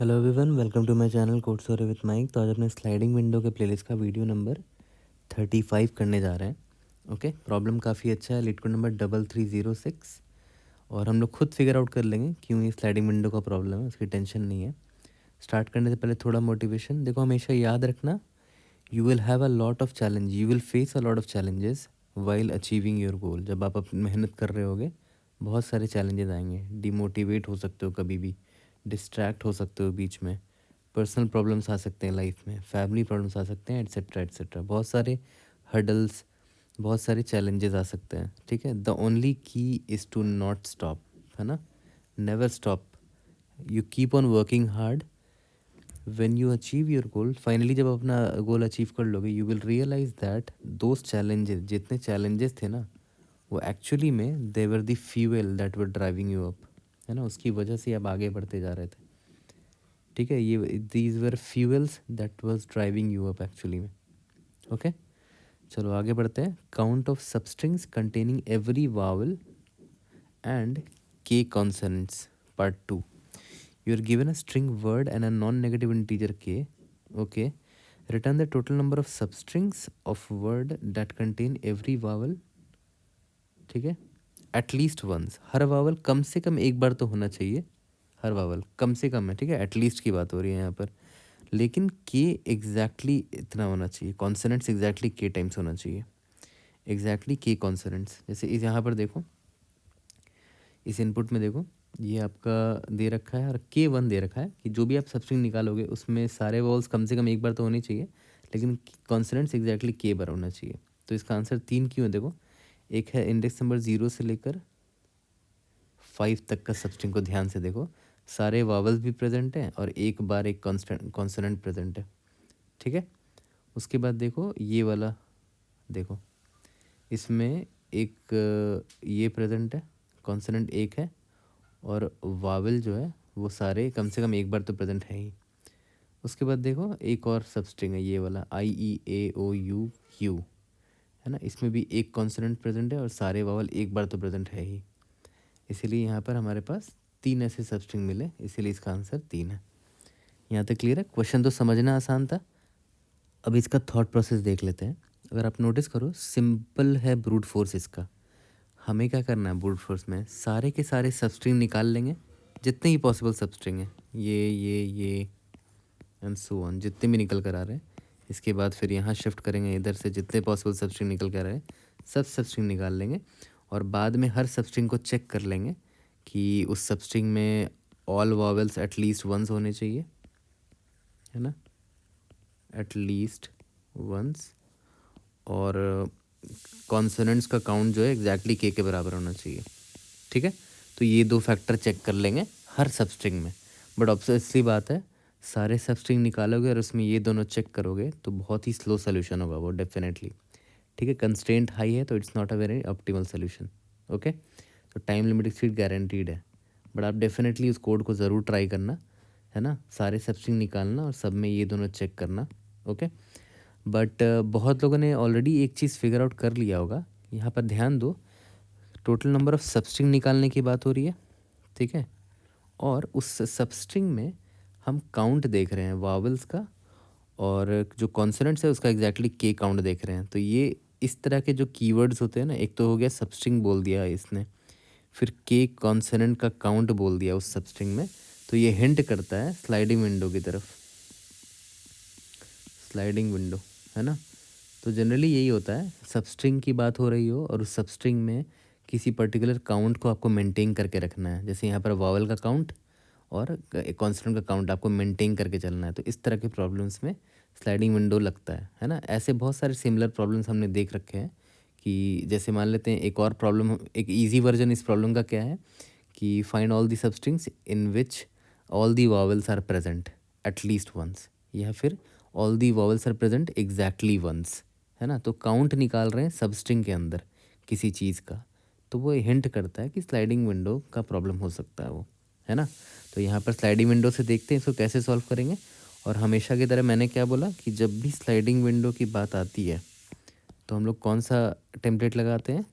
Hello everyone, welcome to my channel code story with Mike. तो आज अपने sliding window के प्लेलिस्ट का वीडियो नंबर 35 करने जा रहे हैं। ओके, प्रॉब्लम काफ़ी अच्छा है, लीड कोड नंबर 3306, और हम लोग खुद फिगर आउट कर लेंगे क्यों ये स्लाइडिंग विंडो का प्रॉब्लम है, उसकी टेंशन नहीं है। स्टार्ट करने से पहले थोड़ा मोटिवेशन। देखो, हमेशा याद रखना, you will have a lot of challenge, you will face a lot of challenges while achieving your goal. जब आप अपनी मेहनत कर रहे होगे बहुत सारे चैलेंजेस आएंगे, डिमोटिवेट हो सकते हो, कभी भी डिस्ट्रैक्ट हो सकते हो, बीच में पर्सनल प्रॉब्लम्स आ सकते हैं, लाइफ में फैमिली प्रॉब्लम्स आ सकते हैं, एट्सेट्रा एट्सेट्रा। बहुत सारे हर्डल्स, बहुत सारे चैलेंजेस आ सकते हैं। ठीक है, the only key is to not stop, है ना, never stop, you keep on working hard. When you achieve your goal, finally जब अपना गोल अचीव कर लोगे, you will realise that those challenges, जितने चैलेंजेस थे ना, वो एक्चुअली में they were the fuel that were driving you up, है ना, उसकी वजह से आप आगे बढ़ते जा रहे थे। ठीक है, ये these were fuels that was driving you up actually में। ओके, चलो आगे बढ़ते हैं। Count of substrings containing every vowel and k consonants, part 2। You are given a string word and a non negative integer k. Okay, return the total number of substrings of word that contain every vowel. ठीक है, at least once, हर vowel कम से कम एक बार तो होना चाहिए, हर वावल कम से कम है। ठीक है, एटलीस्ट की बात हो रही है यहाँ पर, लेकिन के एग्जैक्टली इतना होना चाहिए, कॉन्सोनेंट्स एग्जैक्टली के टाइम्स होना चाहिए, एग्जैक्टली के कॉन्सोनेंट्स। जैसे इस यहाँ पर देखो, इस इनपुट में देखो, ये आपका दे रखा है और के वन दे रखा है कि जो भी आप सबस्ट्रिंग निकालोगे उसमें सारे वॉल्स कम से कम एक बार तो होनी चाहिए, लेकिन कॉन्सोनेंट्स एग्जैक्टली के बार होना चाहिए। तो इसका आंसर 3 क्यों है? देखो, एक है इंडेक्स नंबर 0 से लेकर 5 तक का सबस्ट्रिंग को ध्यान से देखो, सारे वावल्स भी प्रेजेंट हैं और एक बार एक कॉन्सोनेंट प्रेजेंट है। ठीक है, उसके बाद देखो ये वाला, देखो इसमें एक ये प्रेजेंट है, कॉन्सोनेंट एक है, और वावल जो है वो सारे कम से कम एक बार तो प्रेजेंट है ही। उसके बाद देखो एक और सबस्ट्रिंग है, ये वाला IEAOUQ, है ना, इसमें भी एक कॉन्सोनेंट प्रेजेंट है और सारे वावल एक बार तो प्रेजेंट है ही। इसीलिए यहाँ पर हमारे पास 3 ऐसे सबस्ट्रिंग मिले, इसीलिए इसका आंसर 3 है। यहाँ तक क्लियर है? क्वेश्चन तो समझना आसान था। अब इसका थॉट प्रोसेस देख लेते हैं। अगर आप नोटिस करो, सिंपल है ब्रूट फोर्स इसका। हमें क्या करना है, ब्रूट फोर्स में सारे के सारे सबस्ट्रिंग निकाल लेंगे, जितने ही पॉसिबल सबस्ट्रिंग हैं, ये एंड सो ऑन, जितने भी निकल कर आ रहे हैं। इसके बाद फिर यहाँ शिफ्ट करेंगे, इधर से जितने पॉसिबल सबस्ट्रिंग निकल कर आ रहे हैं सब सबस्ट्रिंग निकाल लेंगे, और बाद में हर सबस्ट्रिंग को चेक कर लेंगे कि उस सबस्ट्रिंग में ऑल वॉवेल्स एटलीस्ट वंस होने चाहिए, है ना, एटलीस्ट वंस, और कॉन्सोनेंट्स का काउंट जो है एग्जैक्टली के बराबर होना चाहिए। ठीक है, तो ये 2 फैक्टर चेक कर लेंगे हर सबस्ट्रिंग में। बट ऑब्वियसली बात है, सारे सबस्ट्रिंग निकालोगे और उसमें ये दोनों चेक करोगे तो बहुत ही स्लो सोल्यूशन होगा वो, डेफिनेटली। ठीक है, कंस्ट्रेंट हाई है तो it's not a very optimal solution. Okay, तो टाइम लिमिटेड स्पीड गारंटीड है, बट आप डेफिनेटली उस कोड को ज़रूर ट्राई करना, है ना, सारे सबस्ट्रिंग निकालना और सब में ये दोनों चेक करना। ओके, बट बहुत लोगों ने ऑलरेडी एक चीज़ फिगर आउट कर लिया होगा। यहाँ पर ध्यान दो, टोटल नंबर ऑफ सबस्ट्रिंग निकालने की बात हो रही है। ठीक है, और उस सबस्ट्रिंग में हम काउंट देख रहे हैं वावल्स का, और जो कॉन्सोनेंट्स है उसका एग्जैक्टली के काउंट देख रहे हैं। तो ये इस तरह के जो कीवर्ड्स होते हैं ना, एक तो हो गया सबस्ट्रिंग बोल दिया इसने, फिर के कॉन्सोनेंट का काउंट बोल दिया उस सबस्ट्रिंग में, तो ये हिंट करता है स्लाइडिंग विंडो की तरफ, स्लाइडिंग विंडो, है ना। तो जनरली यही होता है, सबस्ट्रिंग की बात हो रही हो और उस सबस्ट्रिंग में किसी पर्टिकुलर काउंट को आपको मेंटेन करके रखना है, जैसे यहाँ पर वावल का काउंट और कॉन्सोनेंट का काउंट आपको मेंटेन करके चलना है। तो इस तरह के प्रॉब्लम्स में स्लाइडिंग विंडो लगता है ना। ऐसे बहुत सारे सिमिलर प्रॉब्लम्स हमने देख रखे हैं कि जैसे मान लेते हैं एक और प्रॉब्लम, एक ईजी वर्जन इस प्रॉब्लम का क्या है कि find all the substrings in which all the vowels are present at least once, या फिर all the vowels are present exactly once, है ना। तो काउंट निकाल रहे हैं सबस्ट्रिंग के अंदर किसी चीज़ का, तो वो हिंट करता है कि स्लाइडिंग विंडो का प्रॉब्लम हो सकता है वो, है ना। तो यहाँ पर स्लाइडिंग विंडो से देखते हैं इसको कैसे सॉल्व करेंगे। और हमेशा की तरह मैंने क्या बोला कि जब भी स्लाइडिंग विंडो की बात आती है तो हम लोग कौन सा टेम्पलेट लगाते हैं,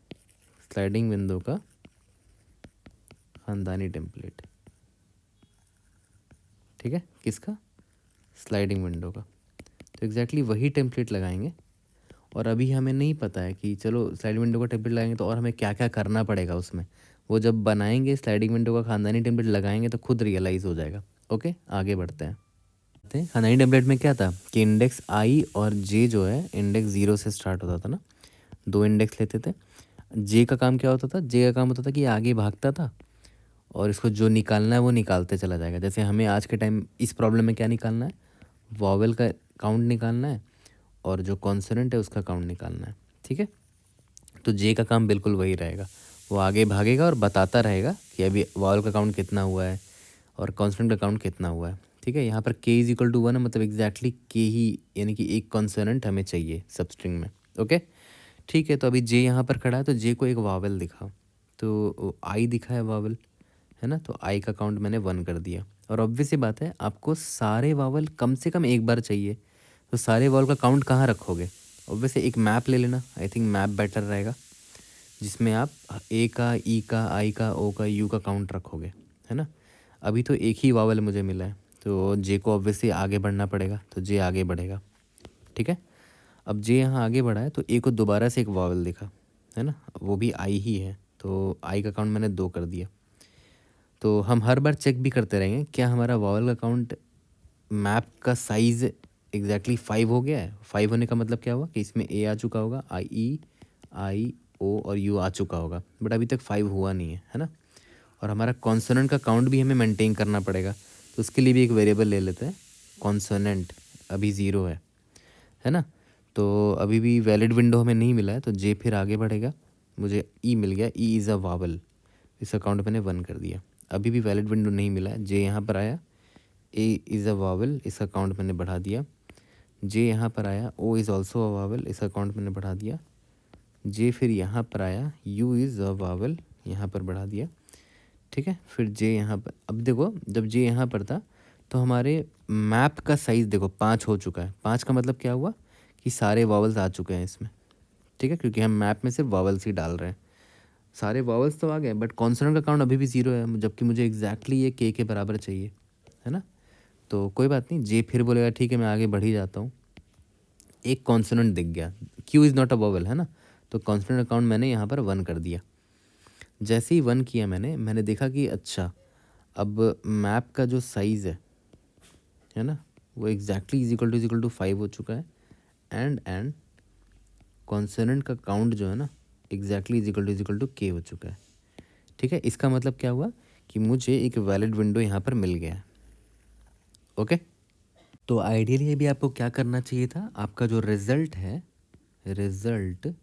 स्लाइडिंग विंडो का खानदानी टेम्पलेट। ठीक है, किसका, स्लाइडिंग विंडो का। तो एग्जैक्टली वही टेम्पलेट लगाएंगे। और अभी हमें नहीं पता है कि चलो स्लाइडिंग विंडो का टेम्पलेट लगाएंगे तो और हमें क्या क्या करना पड़ेगा उसमें, वो जब बनाएंगे स्लाइडिंग विंडो का खानदानी टेम्पलेट लगाएंगे तो खुद रियलाइज़ हो जाएगा। ओके, आगे बढ़ते हैं। खानदानी टेम्पलेट में क्या था कि इंडेक्स आई और जे जो है इंडेक्स 0 से स्टार्ट होता था ना, 2 इंडेक्स लेते थे। जे का काम क्या होता था, जे का काम होता था कि आगे भागता था और इसको जो निकालना है वो निकालते चला जाएगा। जैसे हमें आज के टाइम इस प्रॉब्लम में क्या निकालना है, वॉवेल का काउंट निकालना है और जो कॉन्सोनेंट है उसका काउंट निकालना है। ठीक है, तो जे का काम बिल्कुल वही रहेगा, वो आगे भागेगा और बताता रहेगा कि अभी वॉवेल का काउंट कितना हुआ है और कॉन्सोनेंट का काउंट कितना हुआ है। ठीक है, यहाँ पर k इज इक्वल टू 1 है, मतलब एग्जैक्टली k ही, यानी कि एक कॉन्सोनेंट हमें चाहिए सब स्ट्रिंग में। ओके, ठीक है, तो अभी जे यहाँ पर खड़ा है तो जे को एक वावल दिखाओ, तो आई दिखा है वावल, है ना, तो आई का काउंट मैंने 1 कर दिया। और ऑब्वियस सी बात है आपको सारे वावल कम से कम एक बार चाहिए, तो सारे वावल का काउंट कहाँ रखोगे, ऑब्वियस एक मैप ले लेना, आई थिंक मैप बेटर रहेगा, जिसमें आप ए का, ई का, आई का, ओ का, यू का काउंट रखोगे, है ना। अभी तो एक ही वावल मुझे मिला है तो जे को ऑब्वियसली आगे बढ़ना पड़ेगा, तो जे आगे बढ़ेगा। ठीक है, अब जे यहाँ आगे बढ़ा है तो ए को दोबारा से एक वावल दिखा, है ना, वो भी आई ही है, तो आई का काउंट मैंने 2 कर दिया। तो हम हर बार चेक भी करते रहेंगे क्या हमारा वावल का काउंट, मैप का साइज़ एग्जैक्टली 5 हो गया है। 5 होने का मतलब क्या हुआ कि इसमें ए आ चुका होगा, आई ओ और यू आ चुका होगा, बट अभी तक 5 हुआ नहीं है ना। और हमारा कॉन्सोनेंट का काउंट भी हमें मेंटेन करना पड़ेगा, तो उसके लिए भी एक वेरिएबल ले लेते हैं, कॉन्सोनेंट अभी 0 है ना। तो अभी भी वैलिड विंडो हमें नहीं मिला है, तो जे फिर आगे बढ़ेगा, मुझे ई मिल गया, ई इज़ अ वावल, इसका काउंट मैंने 1 कर दिया। अभी भी वैलिड विंडो नहीं मिला है, जे यहाँ पर आया, ए इज़ अ वावल, इसका काउंट मैंने बढ़ा दिया। जे यहाँ पर आया, O is also a vowel, इसका काउंट मैंने बढ़ा दिया। जे फिर यहाँ पर आया, यू इज़ अ वावल, यहाँ पर बढ़ा दिया। ठीक है, फिर जे यहाँ पर, अब देखो जब जे यहाँ पर था तो हमारे मैप का साइज़ देखो 5 हो चुका है। 5 का मतलब क्या हुआ कि सारे वावल्स आ चुके हैं इसमें। ठीक है, क्योंकि हम मैप में सिर्फ वावल्स ही डाल रहे हैं, सारे वावल्स तो आ गए, बट कॉन्सोनेंट का काउंट अभी भी 0 है, जबकि मुझे एग्जैक्टली ये के बराबर चाहिए, है ना। तो कोई बात नहीं, जे फिर बोलेगा ठीक है मैं आगे बढ़ ही जाता हूँ। एक कॉन्सोनेंट दिख गया, Q is not a vowel, है ना, तो कॉन्सोनेंट अकाउंट मैंने यहाँ पर 1 कर दिया। जैसे ही 1 किया मैंने देखा कि अच्छा अब मैप का जो साइज़ है ना, वो एग्जैक्टली इज इक्वल टू 5 हो चुका है, एंड कॉन्सोनेंट का काउंट जो है ना एग्जैक्टली इज इक्वल टू के हो चुका है। ठीक है, इसका मतलब क्या हुआ कि मुझे एक वैलिड विंडो यहाँ पर मिल गया है। ओके, तो आइडियली अभी आपको क्या करना चाहिए था, आपका जो रिज़ल्ट है, रिज़ल्ट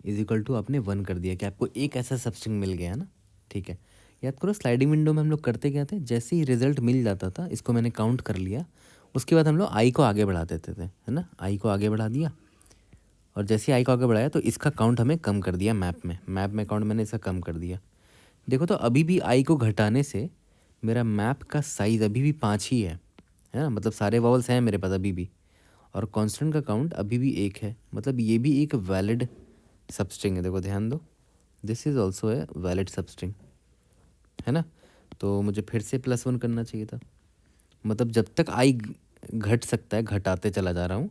इज इक्वल टू आपने 1 कर दिया कि आपको एक ऐसा सबस्ट्रिंग मिल गया है ना। ठीक है, याद करो स्लाइडिंग विंडो में हम लोग करते क्या थे, जैसे ही रिजल्ट मिल जाता था, इसको मैंने काउंट कर लिया, उसके बाद हम लोग आई को आगे बढ़ा देते थे, है ना, आई को आगे बढ़ा दिया, और जैसे ही आई को आगे बढ़ाया तो इसका काउंट हमें कम कर दिया, मैप में काउंट मैंने इसका कम कर दिया। देखो तो अभी भी आई को घटाने से मेरा मैप का साइज़ अभी भी 5 ही है ना, मतलब सारे वॉवल्स हैं मेरे पास अभी भी, और कांस्टेंट का काउंट अभी भी 1 है, मतलब ये भी एक वैलिड सबस्ट्रिंग है। देखो ध्यान दो, this is also a valid substring, है ना। तो मुझे फिर से +1 करना चाहिए था, मतलब जब तक आई घट सकता है घटाते चला जा रहा हूँ,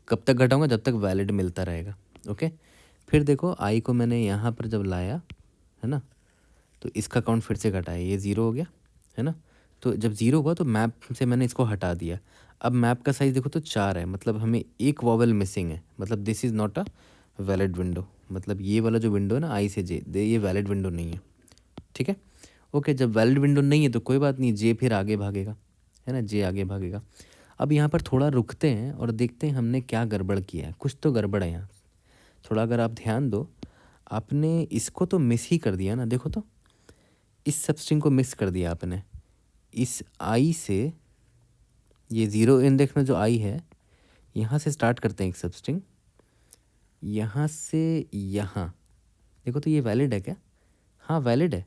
कब तक घटाऊंगा, जब तक वैलिड मिलता रहेगा। ओके, फिर देखो आई को मैंने यहाँ पर जब लाया, है ना, तो इसका काउंट फिर से घटाया, ये 0 हो गया, है ना। तो जब 0 हुआ तो मैप से मैंने इसको हटा दिया। अब मैप का साइज़ देखो तो 4 है, मतलब हमें एक वॉवल मिसिंग है, मतलब this is not a valid window, मतलब ये वाला जो विंडो है ना आई से जे, ये वैलिड विंडो नहीं है। ठीक है, ओके, जब वैलिड विंडो नहीं है तो कोई बात नहीं, जे फिर आगे भागेगा, है ना, जे आगे भागेगा। अब यहाँ पर थोड़ा रुकते हैं और देखते हैं हमने क्या गड़बड़ किया है, कुछ तो गड़बड़ है यहाँ थोड़ा। अगर आप ध्यान दो, आपने इसको तो मिस ही कर दिया ना, देखो तो इस सबस्ट्रिंग को मिस कर दिया आपने, इस आई से, ये 0 इंडेक्स में जो आई है, यहाँ से स्टार्ट करते हैं एक सबस्ट्रिंग, यहाँ से यहाँ, देखो तो ये वैलिड है क्या, हाँ वैलिड है,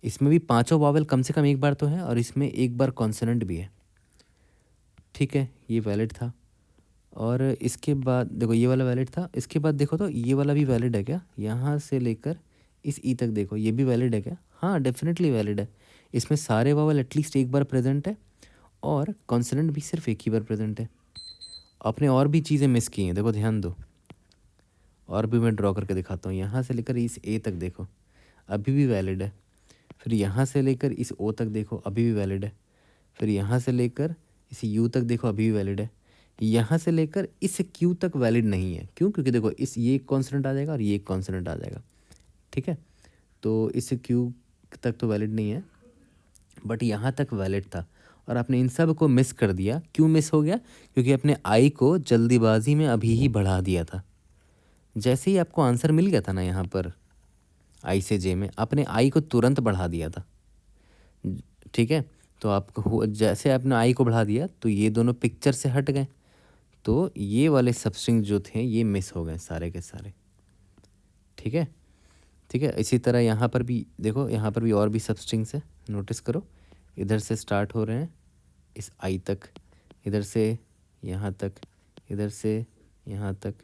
इसमें भी पांचों वावल कम से कम एक बार तो है, और इसमें एक बार कॉन्सोनेंट भी है। ठीक है, ये वैलिड था, और इसके बाद देखो ये वाला वैलिड था, इसके बाद देखो तो ये वाला भी वैलिड है क्या, यहाँ से लेकर इस ई तक देखो, ये भी वैलिड है क्या, हाँ डेफिनेटली वैलिड है, इसमें सारे वावल एटलीस्ट एक बार प्रेजेंट है, और कॉन्सोनेंट भी सिर्फ एक ही बार प्रेजेंट है। आपने और भी चीज़ें मिस की हैं, देखो ध्यान दो, और भी मैं ड्रॉ करके दिखाता हूँ। यहाँ से लेकर इस ए तक देखो, अभी भी वैलिड है। फिर यहाँ से लेकर इस ओ तक देखो, अभी भी वैलिड है। फिर यहाँ से लेकर इस यू तक देखो, अभी भी वैलिड है। यहाँ से लेकर इस क्यू तक वैलिड नहीं है। क्यों? क्योंकि देखो इस ये एक कॉन्सोनेंट आ जाएगा और ये एक कॉन्सोनेंट आ जाएगा, ठीक है। तो इस क्यू तक तो वैलिड नहीं है, बट यहाँ तक वैलिड था और आपने इन सब को मिस कर दिया। क्यों मिस हो गया? क्योंकि आपने आई को जल्दीबाजी में अभी ही बढ़ा दिया था। जैसे ही आपको आंसर मिल गया था ना यहाँ पर आई से जे में, आपने आई को तुरंत बढ़ा दिया था, ठीक है। तो आपको जैसे आपने आई को बढ़ा दिया तो ये दोनों पिक्चर से हट गए, तो ये वाले सबस्ट्रिंग जो थे ये मिस हो गए सारे के सारे, ठीक है। ठीक है, इसी तरह यहाँ पर भी देखो, यहाँ पर भी और भी सबस्ट्रिंग्स है, नोटिस करो। इधर से स्टार्ट हो रहे हैं इस आई तक, इधर से यहाँ तक, इधर से यहाँ तक,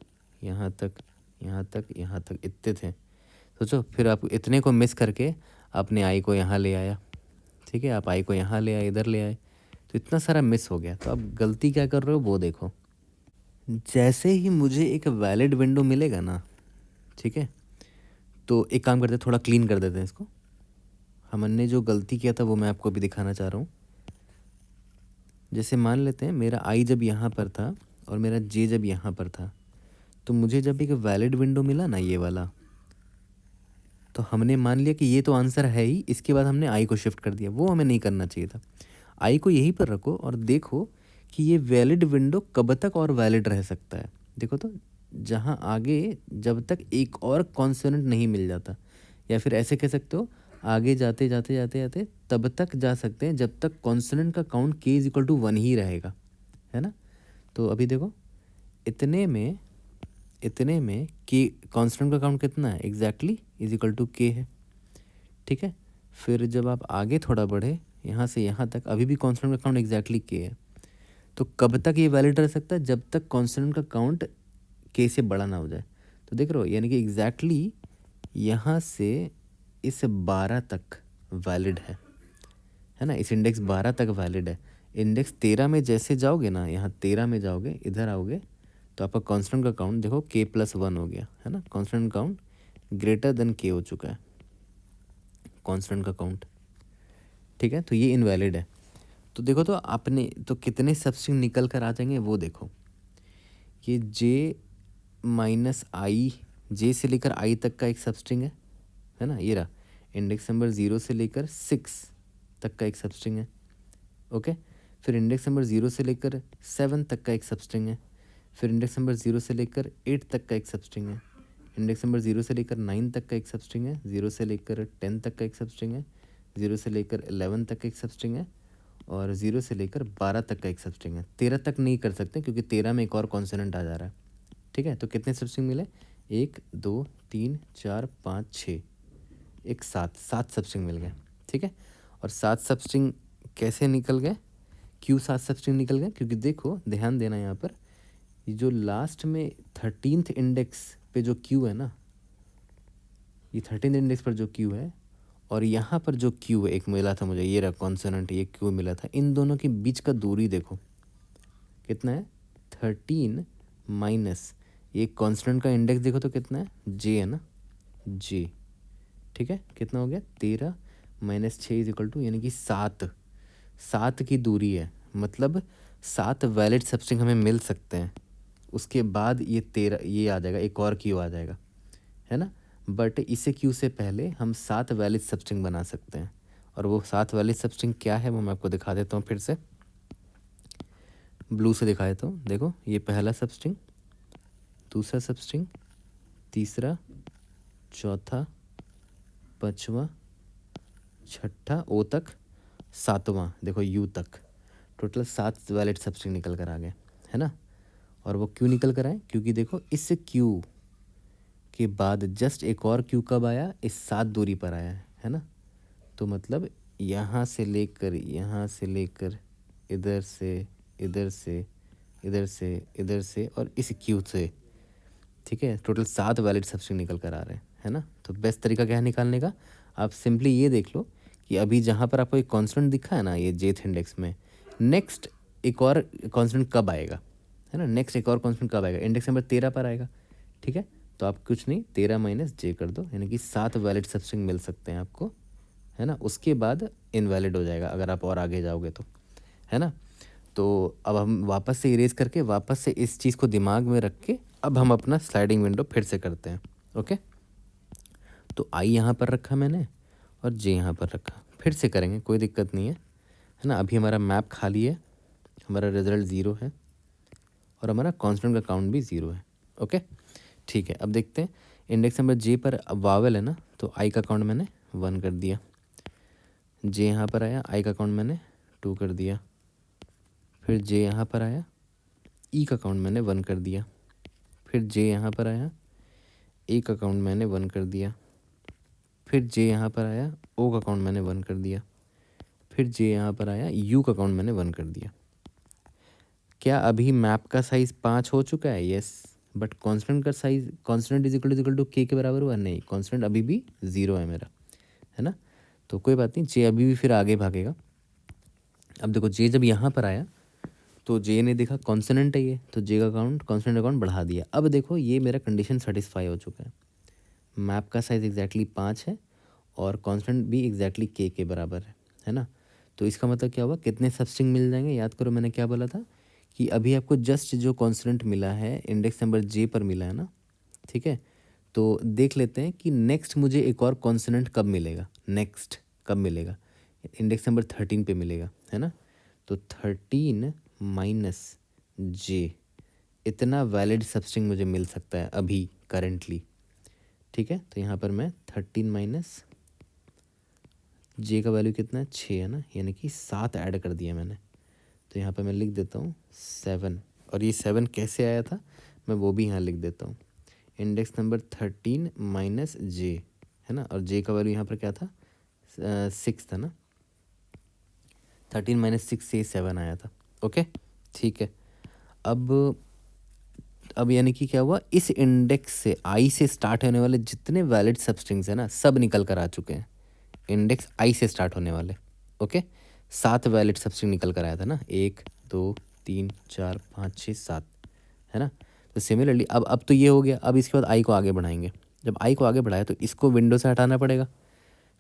यहाँ तक, यहाँ तक, यहाँ तक, इतने थे। सोचो, फिर आप इतने को मिस करके आपने आई को यहाँ ले आया, ठीक है। आप आई को यहाँ ले आए, इधर ले आए, तो इतना सारा मिस हो गया। तो आप गलती क्या कर रहे हो वो देखो। जैसे ही मुझे एक वैलिड विंडो मिलेगा ना, ठीक है, तो एक काम करते हैं, थोड़ा क्लीन कर देते हैं इसको। हमने जो गलती किया था वो मैं आपको अभी दिखाना चाह रहा हूँ। जैसे मान लेते हैं मेरा आई जब यहाँ पर था और मेरा जे जब यहाँ पर था, तो मुझे जब एक वैलिड विंडो मिला ना ये वाला, तो हमने मान लिया कि ये तो आंसर है ही, इसके बाद हमने आई को शिफ्ट कर दिया। वो हमें नहीं करना चाहिए था। आई को यहीं पर रखो और देखो कि ये वैलिड विंडो कब तक और वैलिड रह सकता है। देखो तो, जहाँ आगे जब तक एक और कॉन्सोनेंट नहीं मिल जाता, या फिर ऐसे कह सकते हो आगे जाते जाते जाते जाते तब तक जा सकते हैं जब तक कॉन्सोनेंट का count k is equal to 1 ही रहेगा, है ना। तो अभी देखो, इतने में k कॉन्स्टेंट का काउंट कितना है, exactly is equal to k है, ठीक है। फिर जब आप आगे थोड़ा बढ़े यहाँ से यहाँ तक, अभी भी कॉन्स्टेंट का काउंट एग्जैक्टली k है। तो कब तक ये वैलिड रह सकता है? जब तक कॉन्स्टेंट का काउंट k से बड़ा ना हो जाए। तो देख रहे हो, यानी कि एग्जैक्टली यहाँ से इस 12 तक वैलिड है ना। इस इंडेक्स 12 तक वैलिड है। इंडेक्स 13 में जैसे जाओगे ना, यहाँ 13 में जाओगे, इधर आओगे, तो आपका कांस्टेंट का काउंट देखो k+1 हो गया, है ना। Constant count greater than k हो चुका है, कांस्टेंट का काउंट, ठीक है। तो ये इनवैलिड है। तो देखो, तो आपने तो कितने सबस्ट्रिंग निकल कर आ जाएंगे वो देखो। ये j-i, जे से लेकर i तक का एक सबस्ट्रिंग है ना, ये रहा। इंडेक्स नंबर 0 से लेकर 6 तक का एक सबस्ट्रिंग है, ओके। फिर इंडेक्स नंबर 0 से लेकर 7 तक का एक सबस्ट्रिंग है। फिर इंडेक्स नंबर 0 से लेकर 8 तक का एक सबस्ट्रिंग है। इंडेक्स नंबर 0 से लेकर 9 तक का एक सबस्ट्रिंग है। 0 से लेकर 10 तक का एक सबस्ट्रिंग है। 0 से लेकर 11 तक का एक सबस्ट्रिंग है। और 0 से लेकर 12 तक का एक सबस्ट्रिंग है। 13 तक नहीं कर सकते क्योंकि 13 में एक और कॉन्सोनेंट आ जा रहा है, ठीक है। तो कितने सबस्ट्रिंग मिले? 1 2 3 4 5 6, एक 7 सबस्ट्रिंग मिल गए, ठीक है। और 7 सबस्ट्रिंग कैसे निकल गए? क्यों 7 सबस्ट्रिंग निकल गए? क्योंकि देखो, ध्यान देना यहाँ पर, ये जो लास्ट में 13th इंडेक्स पे जो क्यू है ना, ये 13th इंडेक्स पर जो क्यू है और यहाँ पर जो क्यू है एक मिला था मुझे, ये रहा कॉन्सोनेंट, ये क्यू मिला था, इन दोनों के बीच का दूरी देखो कितना है, 13 माइनस ये कॉन्स्टेंट का इंडेक्स देखो तो कितना है, जे है ना, जे, ठीक है। कितना हो गया? 13 माइनस 6 इज इक्वल टू, यानी कि 7 की दूरी है। मतलब 7 वैलिड सबस्ट्रिंग हमें मिल सकते हैं। उसके बाद ये 13 ये आ जाएगा, एक और क्यू आ जाएगा, है ना। बट इसे क्यू से पहले हम 7 वैलिड सबस्ट्रिंग बना सकते हैं। और वो 7 वैलिड सबस्ट्रिंग क्या है वो मैं आपको दिखा देता हूँ, फिर से ब्लू से दिखा देता हूँ। देखो, ये पहला सबस्ट्रिंग, दूसरा सबस्ट्रिंग, तीसरा, चौथा, पाँचवा, छठा ओ तक, सातवां देखो यू तक, टोटल 7 वैलिड सबस्ट्रिंग निकल कर आ गए, है ना। और वो क्यों निकल कर आए? क्योंकि देखो, इस क्यू के बाद जस्ट एक और क्यू कब आया? इस 7 दूरी पर आया है ना। तो मतलब यहाँ से लेकर इधर से इधर से इधर से इधर से और इस क्यू से, ठीक है, टोटल 7 वैलिड सबस्ट्रिंग निकल कर आ रहे हैं, है ना। तो बेस्ट तरीका क्या है निकालने का? आप सिंपली ये देख लो कि अभी जहाँ पर आपको एक कांस्टेंट दिखा है ना, ये जेथ इंडेक्स में नेक्स्ट एक और कांस्टेंट कब आएगा, है ना, नेक्स्ट एक और कांस्टेंट कब आएगा, इंडेक्स नंबर 13 पर आएगा, ठीक है। तो आप कुछ नहीं 13 माइनस जे कर दो, यानी कि 7 वैलिड सबस्ट्रिंग मिल सकते हैं आपको, है ना। उसके बाद इनवैलिड हो जाएगा अगर आप और आगे जाओगे तो, है ना। तो अब हम वापस से इरेज करके वापस से इस चीज़ को दिमाग में रख के अब हम अपना स्लाइडिंग विंडो फिर से करते हैं। ओके, तो आई यहाँ पर रखा मैंने और जे यहाँ पर रखा, फिर से करेंगे, कोई दिक्कत नहीं है ना। अभी हमारा मैप खाली है, हमारा रिजल्ट 0 है और हमारा कांस्टेंट का काउंट भी 0 है। ओके, ठीक है। अब देखते हैं इंडेक्स नंबर जे पर वावल है ना, तो आई का काउंट मैंने 1 कर दिया, जे यहाँ पर आया, आई का काउंट मैंने 2 कर दिया, फिर जे यहाँ पर आया, ई का काउंट मैंने 1 कर दिया, फिर जे यहाँ पर आया, ए का काउंट मैंने 1 कर दिया, फिर जे यहाँ पर आया, ओ का काउंट मैंने 1 कर दिया, फिर जे यहाँ पर आया, यू का काउंट मैंने 1 कर दिया। क्या अभी मैप का साइज़ 5 हो चुका है? यस, बट कांस्टेंट का size, constant is equal to K बराबर हुआ नहीं, कांस्टेंट अभी भी 0 है मेरा, है ना। तो कोई बात नहीं, जे अभी भी फिर आगे भागेगा। अब देखो जे जब यहाँ पर आया तो जे ने देखा कॉन्सोनेंट है ये, तो जे का काउंट, कॉन्सोनेंट अकाउंट बढ़ा दिया। अब देखो ये मेरा कंडीशन सेटिस्फाई हो चुका है, मैप का साइज़ एग्जैक्टली 5 है और कॉन्स्टेंट भी एग्जैक्टली के बराबर है ना। तो इसका मतलब क्या हुआ, कितने सबस्ट्रिंग मिल जाएंगे, याद करो मैंने क्या बोला था कि अभी आपको जस्ट जो कॉन्स्टेंट मिला है इंडेक्स नंबर जे पर मिला है ना, ठीक है। तो देख लेते हैं कि नेक्स्ट मुझे एक और कॉन्सोनेंट कब मिलेगा, नेक्स्ट कब मिलेगा, इंडेक्स नंबर 13 पे मिलेगा, है ना। तो 13 माइनस जे, इतना वैलिड सबस्ट्रिंग मुझे मिल सकता है अभी करेंटली, ठीक है। तो यहाँ पर मैं 13 माइनस जे का वैल्यू कितना है, 6 है ना, यानी कि 7 ऐड कर दिया मैंने। तो यहाँ पर मैं लिख देता हूँ 7, और ये 7 कैसे आया था मैं वो भी यहाँ लिख देता हूँ, इंडेक्स नंबर 13 माइनस जे, है ना, और जे का वैल्यू यहाँ पर क्या था, 6 था ना, 13 माइनस 6 से 7 आया था। ओके, ठीक है। अब यानी कि क्या हुआ, इस इंडेक्स से आई से स्टार्ट होने वाले जितने वैलिड सबस्ट्रिंग्स हैं ना, सब निकल कर आ चुके हैं इंडेक्स आई से स्टार्ट होने वाले। ओके, 7 वैलिड सबस्ट्रिंग निकल कर आया था ना, 1 2 3 4 5 6 7, है ना। तो सिमिलरली अब तो ये हो गया, अब इसके बाद आई को आगे बढ़ाएंगे। जब आई को आगे बढ़ाया तो इसको विंडो से हटाना पड़ेगा,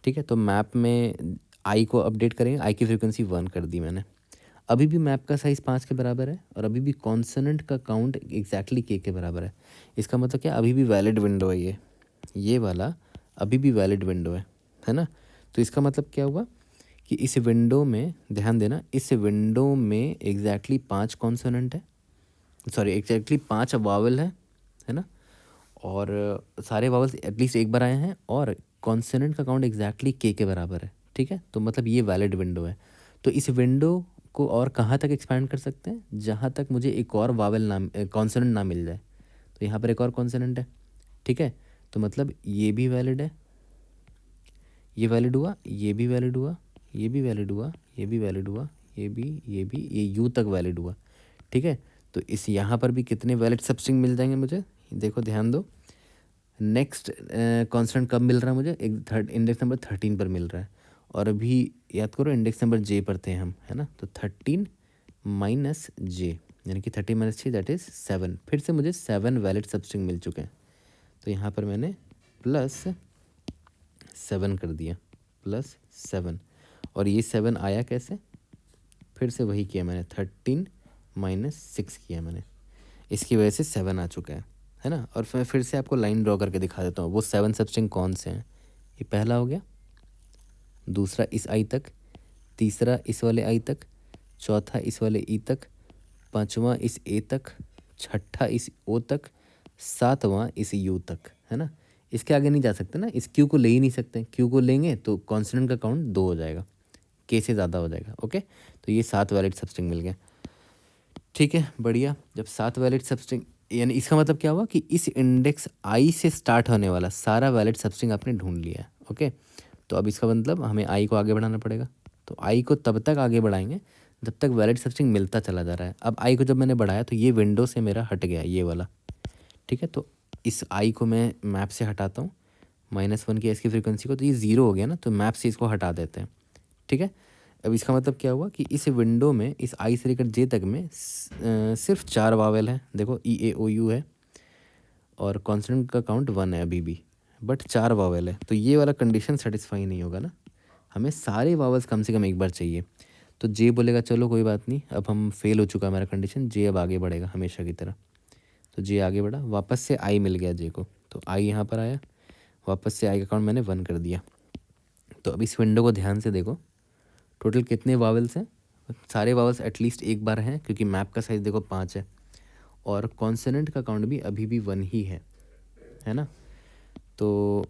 ठीक है। तो मैप में आई को अपडेट करेंगे, आई की फ्रीक्वेंसी 1 कर दी मैंने। अभी भी मैप का साइज़ 5 के बराबर है और अभी भी कॉन्सोनेंट का काउंट एग्जैक्टली के बराबर है। इसका मतलब क्या, अभी भी वैलिड विंडो है ये वाला अभी भी वैलिड विंडो है ना। तो इसका मतलब क्या हुआ कि इस विंडो में ध्यान देना, इस विंडो में एग्जैक्टली 5 कॉन्सोनेंट है, सॉरी एग्जैक्टली 5 वावल है ना, और सारे वावल्स एटलीस्ट एक बार आए हैं और कॉन्सोनेंट का काउंट एग्जैक्टली के बराबर है, ठीक है। तो मतलब ये वैलिड विंडो है। तो इस विंडो को और कहाँ तक एक्सपैंड कर सकते हैं, जहाँ तक मुझे एक और वावल ना, कॉन्सोनेंट ना मिल जाए। तो यहाँ पर एक और कॉन्सोनेंट है, ठीक है। तो मतलब ये भी वैलिड है, ये वैलिड हुआ, ये भी वैलिड हुआ, ये भी वैलिड हुआ, ये भी वैलिड हुआ, ये यू तक वैलिड हुआ, ठीक है। तो इस यहाँ पर भी कितने वैलिड सबस्ट्रिंग मिल जाएंगे मुझे, देखो ध्यान दो। नेक्स्ट कांस्टेंट कब मिल रहा है मुझे, एक इंडेक्स नंबर 13 पर मिल रहा है, और अभी याद करो इंडेक्स नंबर जे पर थे हम, है ना। तो 13 माइनस जे, यानी कि 13 माइनस 6 दैट इज़ 7, फिर से मुझे 7 वैलिड सबस्ट्रिंग मिल चुके हैं। तो यहाँ पर मैंने +7 कर दिया, +7, और ये 7 आया कैसे, फिर से वही किया मैंने, 13 माइनस 6 किया मैंने, इसकी वजह से 7 आ चुका है ना। और फिर से आपको लाइन ड्रॉ करके दिखा देता हूँ वो 7 सबस्ट्रिंग कौन से हैं। ये पहला हो गया, दूसरा इस आई तक, तीसरा इस वाले आई तक, चौथा इस वाले ई तक, पांचवा इस ए तक, छठा इस ओ तक, सातवां इस यू तक, है ना। इसके आगे नहीं जा सकते ना, इस क्यू को ले ही नहीं सकते, क्यू को लेंगे तो कॉन्स्टेंट का काउंट 2 हो जाएगा, के से ज़्यादा हो जाएगा। ओके, तो ये 7 वैलिड सबस्ट्रिंग मिल गए, ठीक है, बढ़िया। जब 7 वैलिड सबस्ट्रिंग, यानी इसका मतलब क्या हुआ कि इस इंडेक्स आई से स्टार्ट होने वाला सारा वैलिड सबस्ट्रिंग आपने ढूंढ लिया है। ओके, तो अब इसका मतलब हमें आई को आगे बढ़ाना पड़ेगा। तो आई को तब तक आगे बढ़ाएंगे जब तक वैलिड सबस्ट्रिंग मिलता चला जा रहा है। अब आई को जब मैंने बढ़ाया तो ये विंडो से मेरा हट गया ये वाला, ठीक है। तो इस आई को मैं मैप से हटाता हूँ, -1 की इसकी फ्रीक्वेंसी को, तो ये 0 हो गया ना, तो मैप से इसको हटा देते हैं, ठीक है। अब इसका मतलब क्या हुआ कि इस विंडो में इस आई से लेकर जे तक में सिर्फ 4 वावेल हैं। देखो ई ए ओ यू है और कॉन्सोनेंट का काउंट 1 है अभी भी, बट 4 वावेल है। तो ये वाला कंडीशन सेटिस्फाई नहीं होगा ना, हमें सारे वावल्स कम से कम एक बार चाहिए। तो जे बोलेगा चलो कोई बात नहीं, अब हम फेल हो चुका है हमारा कंडीशन, जे अब आगे बढ़ेगा हमेशा की तरह। तो जे आगे बढ़ा, वापस से आई मिल गया जे को, तो आई यहाँ पर आया, वापस से आई का काउंट मैंने 1 कर दिया। तो अब इस विंडो को ध्यान से देखो, टोटल कितने वावल्स हैं? सारे वावल्स एटलीस्ट एक बार हैं, क्योंकि मैप का साइज़ देखो 5 है और कॉन्सोनेंट का काउंट भी अभी भी 1 ही है ना। तो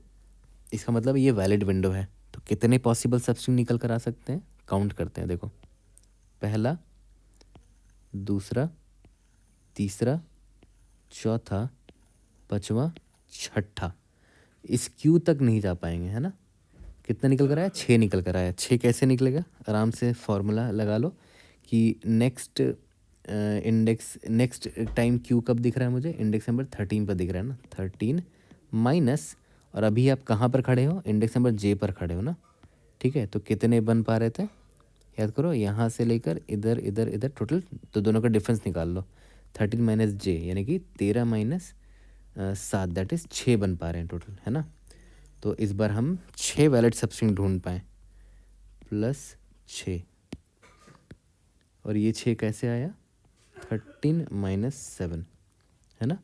इसका मतलब ये वैलिड विंडो है। तो कितने पॉसिबल सब्स्टिट्यूट निकल कर आ सकते हैं, काउंट करते हैं। देखो, पहला, दूसरा, तीसरा, चौथा, पांचवा, छठा। इस क्यू तक नहीं जा पाएंगे, है ना। कितना निकल कर आया? 6 निकल कर आया। 6 कैसे निकलेगा? आराम से फॉर्मूला लगा लो कि नेक्स्ट टाइम क्यू कब दिख रहा है मुझे? इंडेक्स नंबर 13 पर दिख रहा है ना, 13 माइनस, और अभी आप कहाँ पर खड़े हो? इंडेक्स नंबर जे पर खड़े हो ना, ठीक है। तो कितने बन पा रहे थे, याद करो, यहाँ से लेकर इधर इधर इधर टोटल, तो दोनों का डिफरेंस निकाल लो। 13 माइनस जे यानी कि 13 माइनस 7, दैट इज़ 6 बन पा रहे हैं टोटल, है ना। तो इस बार हम 6 वैलिड सब्स्ट्रिंग ढूंढ पाएँ, +6। और ये 6 कैसे आया? 13 माइनस 7, है ना।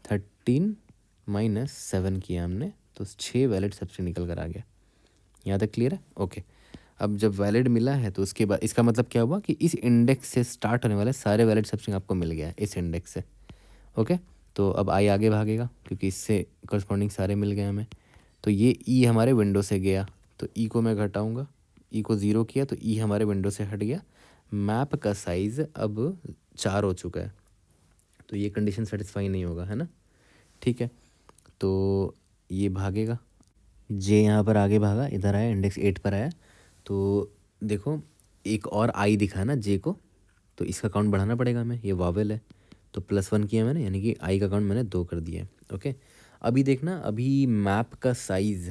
13 माइनस 7 किया हमने, तो 6 वैलिड सब्स्ट्रिंग निकल कर आ गया। यहाँ तक क्लियर है? ओके। अब जब वैलिड मिला है तो उसके बाद इसका मतलब क्या हुआ कि इस इंडेक्स से स्टार्ट होने वाले सारे वैलिड सब्स्ट्रिंग आपको मिल गया है इस इंडेक्स से। ओके, तो अब आई आगे भागेगा क्योंकि इससे करस्पॉन्डिंग सारे मिल गए हमें। तो ये ई हमारे विंडो से गया, तो ई को मैं घटाऊंगा, ई को 0 किया तो ई हमारे विंडो से हट गया। मैप का साइज़ अब 4 हो चुका है, तो ये कंडीशन सेटिस्फाई नहीं होगा, है ना। ठीक है, तो ये भागेगा, जे यहाँ पर आगे भागा, इधर आया, इंडेक्स 8 पर आया। तो देखो, एक और आई दिखा ना जे को, तो इसका काउंट बढ़ाना पड़ेगा हमें, ये वावेल है। तो +1 किया मैंने, यानी कि आई का काउंट मैंने 2 कर दिया है। ओके, अभी देखना, अभी मैप का साइज़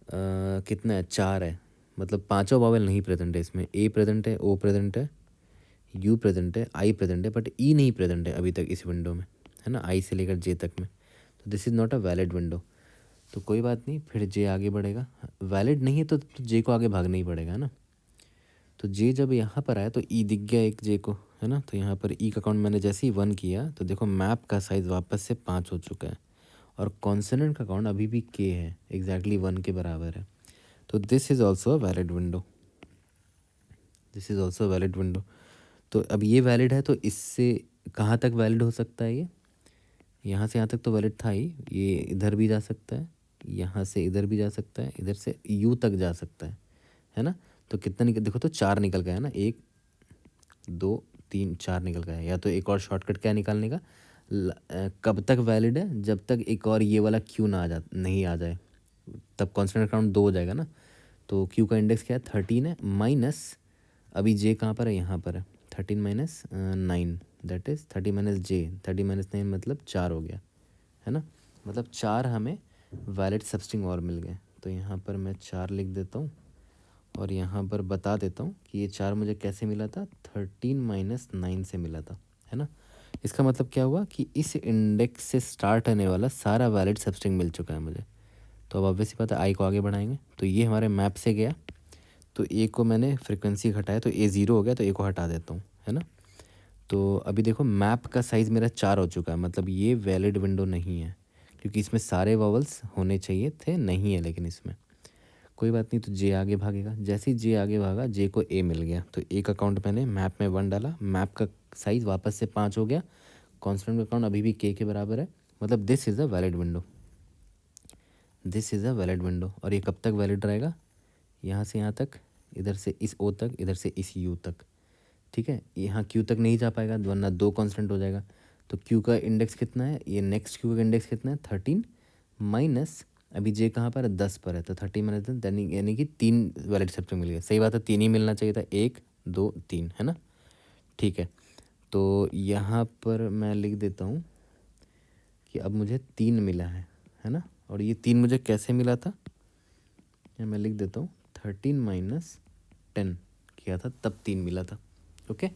कितना है? 4 है, मतलब पांचों वावेल नहीं प्रेजेंट है इसमें। ए प्रेजेंट है, ओ प्रेजेंट है, यू प्रेजेंट है, आई प्रेजेंट है, बट ई नहीं प्रेजेंट है अभी तक इस विंडो में, है ना, आई से लेकर जे तक में। तो this is not a valid window. तो कोई बात नहीं, फिर जे आगे बढ़ेगा। वैलिड नहीं है तो जे को आगे भागना ही पड़ेगा, है ना। तो जे जब यहाँ पर आया तो ई दिख गया एक जे को, है ना। तो यहाँ पर ई का काउंट मैंने जैसे ही 1 किया तो देखो मैप का साइज़ वापस से 5 हो चुका है, और कॉन्सोनेंट का काउंट अभी भी के है, एग्जैक्टली 1 के बराबर है। तो this is also a valid window, this is also valid window. तो अब ये वैलिड है, तो इससे कहाँ तक वैलिड हो सकता है? ये यहाँ से यहाँ तक तो वैलिड था ही, ये इधर भी जा सकता है, यहाँ से इधर भी जा सकता है, इधर से यू तक जा सकता है ना। तो कितना निकल, देखो तो 4 निकल गया ना, 1 2 3 4 निकल गया। या तो एक और शॉर्टकट क्या निकालने का, कब तक वैलिड है? जब तक एक और ये वाला क्यू ना नहीं आ जाए, तब कॉन्स्टेंट काउंट 2 हो जाएगा ना। तो क्यू का इंडेक्स क्या है? 13 है, माइनस अभी जे कहाँ पर है? यहाँ पर है, 13 minus 9, that is 30 minus J, 30 minus 9 मतलब 4 हो गया, है ना। मतलब 4 हमें वैलिड सब्स्ट्रिंग और मिल गए। तो यहाँ पर मैं 4 लिख देता हूँ, और यहाँ पर बता देता हूँ कि ये 4 मुझे कैसे मिला था, 13 माइनस 9 से मिला था, है ना। इसका मतलब क्या हुआ कि इस इंडेक्स से स्टार्ट होने वाला सारा वैलिड सब्स्ट्रिंग मिल चुका है मुझे। तो अब ऑब्वियसली बात है, आई को आगे बढ़ाएंगे, तो ये हमारे मैप से गया, तो ए को मैंने फ्रिक्वेंसी घटाया तो ए 0 हो गया, तो ए को हटा देता हूँ, है ना। तो अभी देखो मैप का साइज़ मेरा 4 हो चुका है, मतलब ये वैलिड विंडो नहीं है, क्योंकि इसमें सारे वॉवल्स होने चाहिए थे, नहीं है लेकिन इसमें। कोई बात नहीं, तो जे आगे भागेगा, जैसे ही जे आगे भागा जे को ए मिल गया, तो ए का काउंट मैंने मैप में 1 डाला, मैप का साइज़ वापस से 5 हो गया, कॉन्स्टेंट का काउंट अभी भी के बराबर है, मतलब this is a valid window, this is a valid window. और ये कब तक वैलिड रहेगा? यहाँ से यहाँ तक, इधर से इस ओ तक, इधर से इस यू तक, ठीक है। यहाँ क्यू तक नहीं जा पाएगा वरना 2 कांस्टेंट हो जाएगा। तो क्यू का इंडेक्स कितना है? ये नेक्स्ट क्यू का इंडेक्स कितना है? 13 माइनस अभी जे कहाँ पर है? 10 पर है, तो 30 माइनस 10 यानी कि 3 वैलिड सब्स्ट्रिंग मिल गया। सही बात है, 3 ही मिलना चाहिए था, 1 2 3, है ना। ठीक है, तो यहाँ पर मैं लिख देता हूँ कि अब मुझे 3 मिला है ना। और ये 3 मुझे कैसे मिला था, या मैं लिख देता हूँ 13 माइनस 10 किया था तब 3 मिला था। ओके,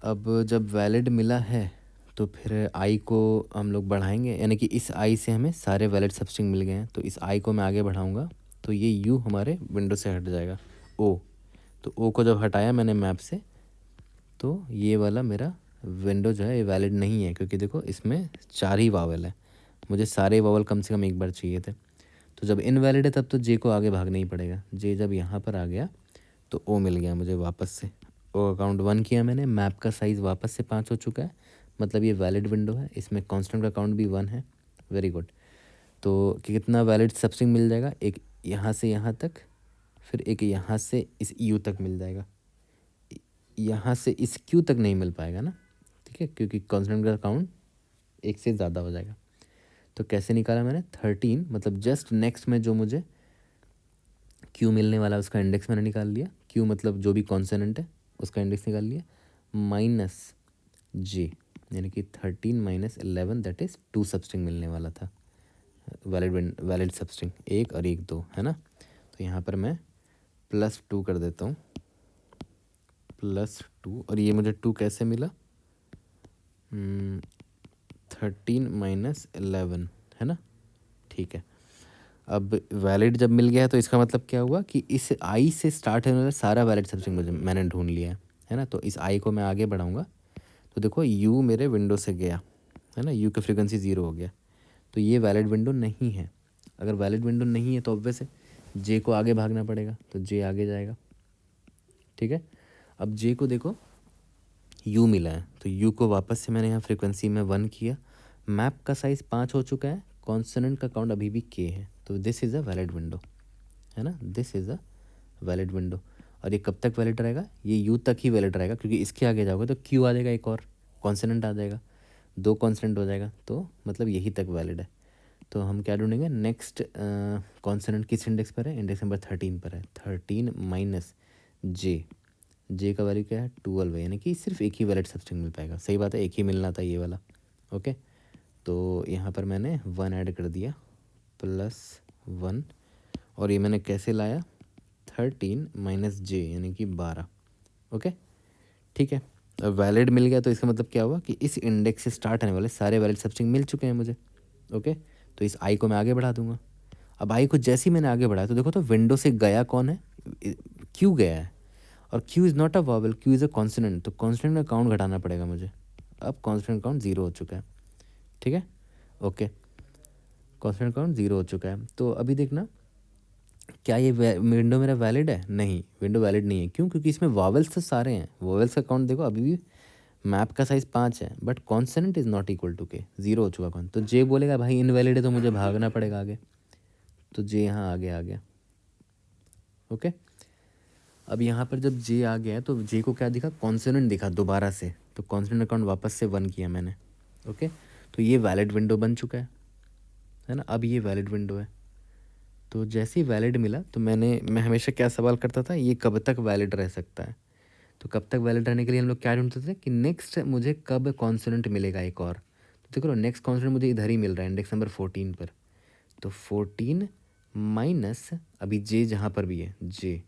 अब जब वैलिड मिला है तो फिर आई को हम लोग बढ़ाएंगे, यानी कि इस आई से हमें सारे वैलिड सबस्ट्रिंग मिल गए हैं, तो इस आई को मैं आगे बढ़ाऊंगा तो ये यू हमारे विंडो से हट जाएगा। ओ, तो ओ को जब हटाया मैंने मैप से तो ये वाला मेरा विंडो जो है ये वैलिड नहीं है, क्योंकि देखो इसमें 4 ही वावल है, मुझे सारे वावल कम से कम एक बार चाहिए थे। तो जब इनवैलिड है तब तो जे को आगे भागना ही पड़ेगा। जे जब यहाँ पर आ गया तो ओ मिल गया मुझे वापस से। ओ अकाउंट 1 किया मैंने, मैप का साइज़ वापस से 5 हो चुका है, मतलब ये वैलिड विंडो है, इसमें कांस्टेंट का काउंट भी 1 है। Very good. तो कितना वैलिड सबस्ट्रिंग मिल जाएगा, एक यहाँ से यहाँ तक, फिर एक यहाँ से इस यू तक मिल जाएगा, यहाँ से इस क्यू तक नहीं मिल पाएगा ना, ठीक है, क्योंकि कांस्टेंट का काउंट एक से ज़्यादा हो जाएगा। तो कैसे निकाला मैंने 13, मतलब जस्ट नेक्स्ट में जो मुझे क्यू मिलने वाला उसका इंडेक्स मैंने निकाल लिया, क्यू मतलब जो भी कॉन्सोनेंट है उसका इंडेक्स निकाल लिया, माइनस जे, यानी कि 13 माइनस 11 दैट इज़ 2 सबस्ट्रिंग मिलने वाला था, वैलिड सबस्ट्रिंग 1 और 1 2 है ना। तो यहाँ पर मैं +2 कर देता हूँ, +2, और ये मुझे 2 कैसे मिला, 13 माइनस 11 है ना, ठीक है। अब वैलिड जब मिल गया है तो इसका मतलब क्या हुआ कि इस आई से स्टार्ट होने वाला सारा वैलिड सबस्ट्रिंग मुझे मैंने ढूंढ लिया है ना। तो इस आई को मैं आगे बढ़ाऊंगा तो देखो यू मेरे विंडो से गया है ना, यू की फ्रीक्वेंसी 0 हो गया, तो ये वैलिड विंडो नहीं है। अगर वैलिड विंडो नहीं है तो ऑब्वियस है जे को आगे भागना पड़ेगा, तो जे आगे जाएगा, ठीक है। अब जे को देखो यू मिला है तो यू को वापस से मैंने यहाँ फ्रीक्वेंसी में 1 किया, मैप का साइज़ 5 हो चुका है, कॉन्सोनेंट का काउंट अभी भी के है, तो this is a valid window है ना, this is a valid window. और ये कब तक वैलिड रहेगा, ये यू तक ही वैलिड रहेगा, क्योंकि इसके आगे जाओगे तो क्यू आ जाएगा, एक और कॉन्सोनेंट आ जाएगा, 2 कॉन्सोनेंट हो जाएगा, तो मतलब यही तक वैलिड है। तो हम क्या ढूंढेंगे, नेक्स्ट कॉन्सोनेंट किस इंडेक्स पर है, इंडेक्स नंबर 13 पर है, 13 माइनस जे का वैल्यू क्या है 12 है, यानी कि सिर्फ एक ही वैलिड सबस्ट्रिंग मिल पाएगा। सही बात है, एक ही मिलना था ये वाला। ओके, तो यहाँ पर मैंने 1 ऐड कर दिया, +1, और ये मैंने कैसे लाया 13 माइनस जे यानी कि 12। ओके, ठीक है। अब वैलिड मिल गया तो इसका मतलब क्या हुआ कि इस इंडेक्स से स्टार्ट होने वाले सारे वैलिड सबस्ट्रिंग मिल चुके हैं मुझे। ओके, तो इस आई को मैं आगे बढ़ा दूंगा। अब आई को जैसे ही मैंने आगे बढ़ाया तो देखो तो विंडो से गया कौन है, क्यू गया है, और Q is not a vowel, Q is a consonant, तो कॉन्सोनेंट का काउंट घटाना पड़ेगा मुझे। अब कॉन्सोनेंट काउंट 0 हो चुका है, ठीक है। ओके, कॉन्सोनेंट काउंट 0 हो चुका है। तो अभी देखना क्या ये विंडो मेरा वैलिड है, नहीं विंडो वैलिड नहीं है। क्यों, क्योंकि इसमें वॉवल्स तो सारे हैं, वॉवल्स का काउंट देखो अभी भी मैप का साइज़ 5 है, but consonant is not equal to K, 0 हो चुका कौन, तो जे बोलेगा भाई इनवैलिड है तो मुझे भागना पड़ेगा आगे, तो जे यहाँ आगे आ गया। ओके, अब यहाँ पर जब जे आ गया तो जे को क्या दिखा, कॉन्सोनेंट दिखा दोबारा से, तो कॉन्सोनेंट अकाउंट वापस से 1 किया मैंने। ओके, तो ये वैलिड विंडो बन चुका है ना, अब ये वैलिड विंडो है। तो जैसे ही वैलिड मिला तो मैं हमेशा क्या सवाल करता था, ये कब तक वैलिड रह सकता है। तो कब तक वैलिड रहने के लिए हम लोग क्या ढूंढते थे कि नेक्स्ट मुझे कब कॉन्सोनेंट मिलेगा एक और। तो देखो नेक्स्ट कॉन्सोनेंट मुझे इधर ही मिल रहा है, इंडेक्स नंबर 14 पर, तो 14 माइनस अभी जे जहाँ पर भी है जे,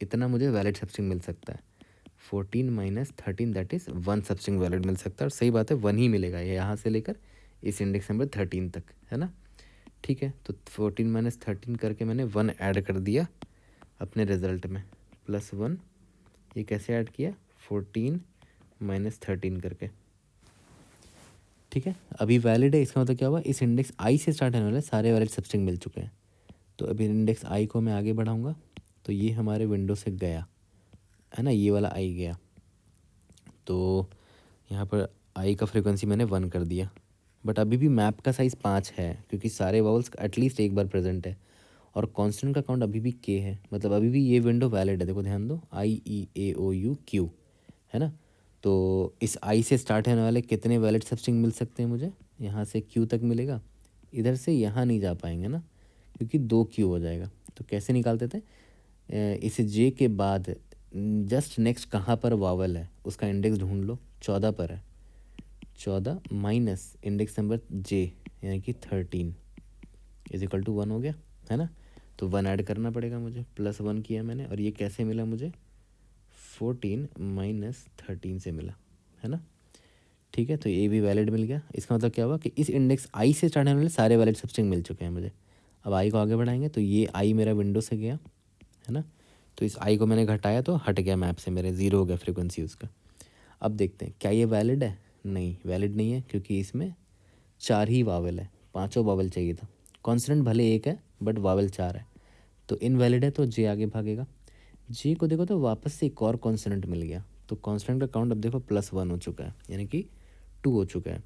इतना मुझे वैलिड सबस्ट्रिंग मिल सकता है। 14 minus 13 that is 1 substring valid मिल सकता है, और सही बात है 1 ही मिलेगा, ये यहाँ से लेकर इस इंडेक्स नंबर 13 तक है ना, ठीक है। तो 14 माइनस 13 करके मैंने 1 ऐड कर दिया अपने रिज़ल्ट में, +1, ये कैसे ऐड किया 14 माइनस 13 करके, ठीक है। अभी वैलिड है, इसका मतलब क्या हुआ, इस इंडेक्स आई से स्टार्ट होने वाले सारे वैलिड सबस्ट्रिंग मिल चुके हैं। तो अभी इंडेक्स आई को मैं आगे बढ़ाऊंगा तो ये हमारे विंडो से गया है ना, ये वाला आई गया, तो यहाँ पर आई का फ्रीक्वेंसी मैंने 1 कर दिया, बट अभी भी मैप का साइज़ 5 है, क्योंकि सारे वावल्स एटलीस्ट एक बार प्रेजेंट है, और कॉन्स्टेंट का काउंट अभी भी के है, मतलब अभी भी ये विंडो वैलिड है। देखो ध्यान दो, IEAOUQ है ना, तो इस आई से स्टार्ट होने वाले कितने वैलिड सबस्ट्रिंग मिल सकते हैं मुझे, यहाँ से क्यू तक मिलेगा, इधर से यहाँ नहीं जा पाएंगे ना, क्योंकि 2 क्यू हो जाएगा। तो कैसे निकालते थे, इस जे के बाद जस्ट नेक्स्ट कहाँ पर वावल है उसका इंडेक्स ढूंढ लो, 14 पर है, 14 माइनस इंडेक्स नंबर जे यानी कि 13 इज इक्वल टू 1 हो गया है ना। तो 1 ऐड करना पड़ेगा मुझे, +1 किया मैंने, और ये कैसे मिला मुझे, 14 माइनस 13 से मिला, है ना। ठीक है, तो ये भी वैलिड मिल गया। इसका मतलब क्या हुआ कि इस इंडेक्स आई से स्टार्ट होने वाले सारे वैलिड सबस्ट्रिंग मिल चुके हैं मुझे। अब आई को आगे बढ़ाएंगे तो ये आई मेरा विंडो से गया, है ना। तो इस आई को मैंने घटाया तो हट गया मैप से, मेरे 0 हो गया फ्रीक्वेंसी उसका। अब देखते हैं क्या ये वैलिड है। नहीं, वैलिड नहीं है, क्योंकि इसमें 4 ही वावल है, 5 वावल चाहिए था। कॉन्सोनेंट भले 1 है बट वावल 4 है, तो इनवैलिड है, तो जे आगे भागेगा। जे को देखो तो वापस से एक और कॉन्सोनेंट मिल गया, तो कॉन्सोनेंट का काउंट अब देखो +1 हो चुका है, यानी कि 2 हो चुका है।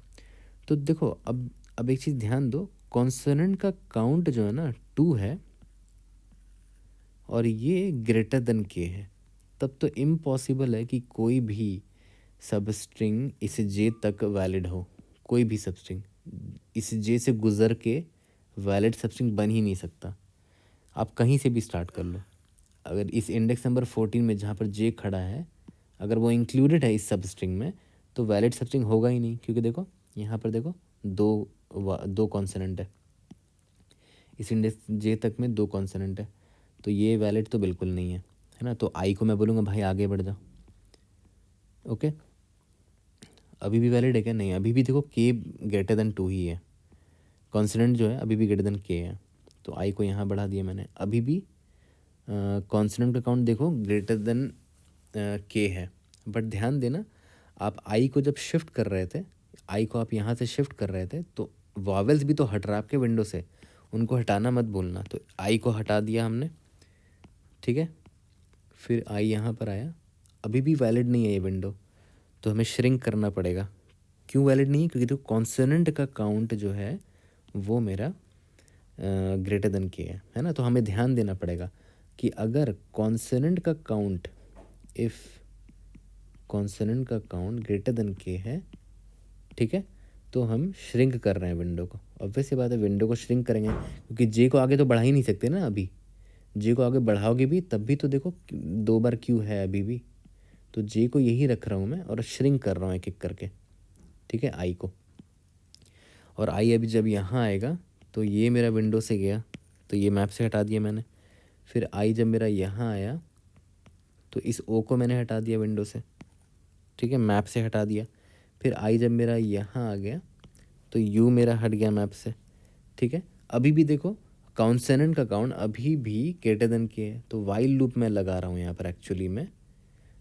तो देखो अब एक चीज़ ध्यान दो, कॉन्सोनेंट का काउंट जो है ना 2 है और ये ग्रेटर देन के है, तब तो इम्पॉसिबल है कि कोई भी सब स्ट्रिंग इस जे तक वैलिड हो। कोई भी सब स्ट्रिंग इस जे से गुजर के वैलिड सब स्ट्रिंग बन ही नहीं सकता। आप कहीं से भी स्टार्ट कर लो, अगर इस इंडेक्स नंबर 14 में जहाँ पर जे खड़ा है अगर वो इंक्लूडेड है इस सब स्ट्रिंग में, तो वैलिड सब स्ट्रिंग होगा ही नहीं, क्योंकि देखो यहाँ पर देखो दो कॉन्सोनेंट है, इस इंडेक्स जे तक में 2 कॉन्सोनेंट है, तो ये वैलिड तो बिल्कुल नहीं है ना। तो आई को मैं बोलूँगा भाई आगे बढ़ जाओ। ओके, अभी भी वैलिड है क्या, नहीं, अभी भी देखो के ग्रेटर देन 2 ही है, कॉन्सोनेंट जो है अभी भी ग्रेटर देन के है, तो आई को यहाँ बढ़ा दिया मैंने। अभी भी कॉन्सोनेंट का काउंट देखो ग्रेटर देन के है, बट ध्यान देना आप आई को जब शिफ्ट कर रहे थे, आई को आप यहाँ से शिफ्ट कर रहे थे, तो वॉवेल्स भी तो हट रहा आपके विंडो से, उनको हटाना मत भूलना। तो आई को हटा दिया हमने, ठीक है, फिर आई यहाँ पर आया, अभी भी वैलिड नहीं है ये विंडो, तो हमें श्रिंक करना पड़ेगा। क्यों वैलिड नहीं है, क्योंकि तो कॉन्सोनेंट का काउंट जो है वो मेरा ग्रेटर देन के है ना। तो हमें ध्यान देना पड़ेगा कि अगर कॉन्सोनेंट का काउंट, इफ़ कॉन्सोनेंट का काउंट ग्रेटर देन के है, ठीक है, तो हम श्रिंक कर रहे हैं विंडो को। ऑब्वियस सी बात है, विंडो को श्रिंक करेंगे, क्योंकि जे को आगे तो बढ़ा ही नहीं सकते ना। अभी जे को आगे बढ़ाओगे भी तब भी तो देखो 2 बार क्यू है अभी भी, तो जे को यही रख रहा हूँ मैं और श्रिंक कर रहा हूँ एक एक करके, ठीक है, आई को। और आई अभी जब यहाँ आएगा तो ये मेरा विंडो से गया, तो ये मैप से हटा दिया मैंने। फिर आई जब मेरा यहाँ आया तो इस ओ को मैंने हटा दिया विंडो से, ठीक है, मैप से हटा दिया। फिर आई जब मेरा यहाँ आ गया तो यू मेरा हट गया मैप से, ठीक है। अभी भी देखो कॉन्सोनेंट का काउंट अभी भी ग्रेटर देन के है, तो वाइल लूप मैं लगा रहा हूँ यहाँ पर एक्चुअली में।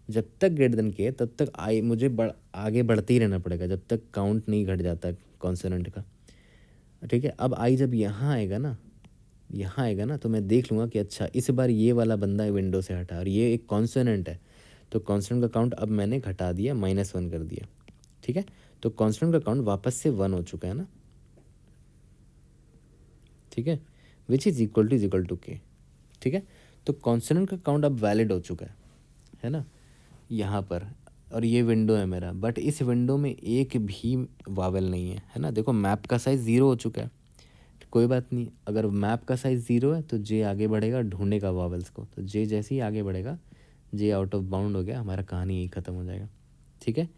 जब तक ग्रेटर देन के है तब तक आई मुझे आगे बढ़ते ही रहना पड़ेगा, जब तक काउंट नहीं घट जाता कॉन्सोनेंट का, ठीक है। अब आई जब यहाँ आएगा ना, यहाँ आएगा ना, तो मैं देख लूँगा कि अच्छा इस बार ये वाला बंदा विंडो से हटा और ये एक कॉन्सोनेंट है, तो कॉन्सोनेंट का काउंट अब मैंने घटा दिया, -1 कर दिया, ठीक है। तो कॉन्सोनेंट का काउंट वापस से 1 हो चुका है ना, ठीक है, विच इज़ इक्वल टू के, ठीक है। तो कॉन्सोनेंट का काउंट अब वैलिड हो चुका है ना यहाँ पर, और ये विंडो है मेरा, बट इस विंडो में एक भी वावल नहीं है ना। देखो मैप का साइज़ 0 हो चुका है, कोई बात नहीं, अगर मैप का साइज़ 0 है तो जे आगे बढ़ेगा ढूंढेगा वावल्स को, तो जे जैसे ही आगे बढ़ेगा जे आउट ऑफ बाउंड हो गया, हमारा कहानी यही ख़त्म हो जाएगा, ठीक है।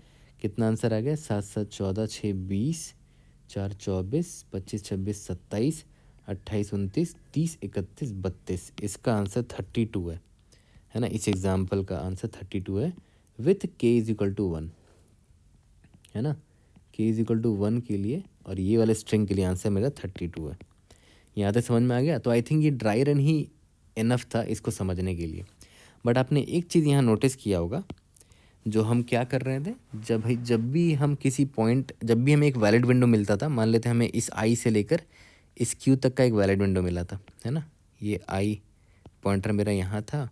कितना आंसर आ गया, 7 7 14 6 20 4 24 25 26 27 28 29 30 31 32, इसका आंसर 32 है ना। इस एग्जाम्पल का आंसर 32 है विथ के इज इक्वल टू 1, है ना, के इज इक्वल टू 1 के लिए, और ये वाले स्ट्रिंग के लिए आंसर मेरा 32 है। यहाँ तक समझ में आ गया। तो आई थिंक ये ड्राई रन ही इनफ था इसको समझने के लिए। बट आपने एक चीज़ यहाँ नोटिस किया होगा, जो हम क्या कर रहे थे, जब भी हम किसी पॉइंट, जब भी हमें एक वैलिड विंडो मिलता था, मान लेते हमें इस आई से लेकर इस क्यू तक का एक वैलिड विंडो मिला था, है ना, ये आई पॉइंटर मेरा यहाँ था,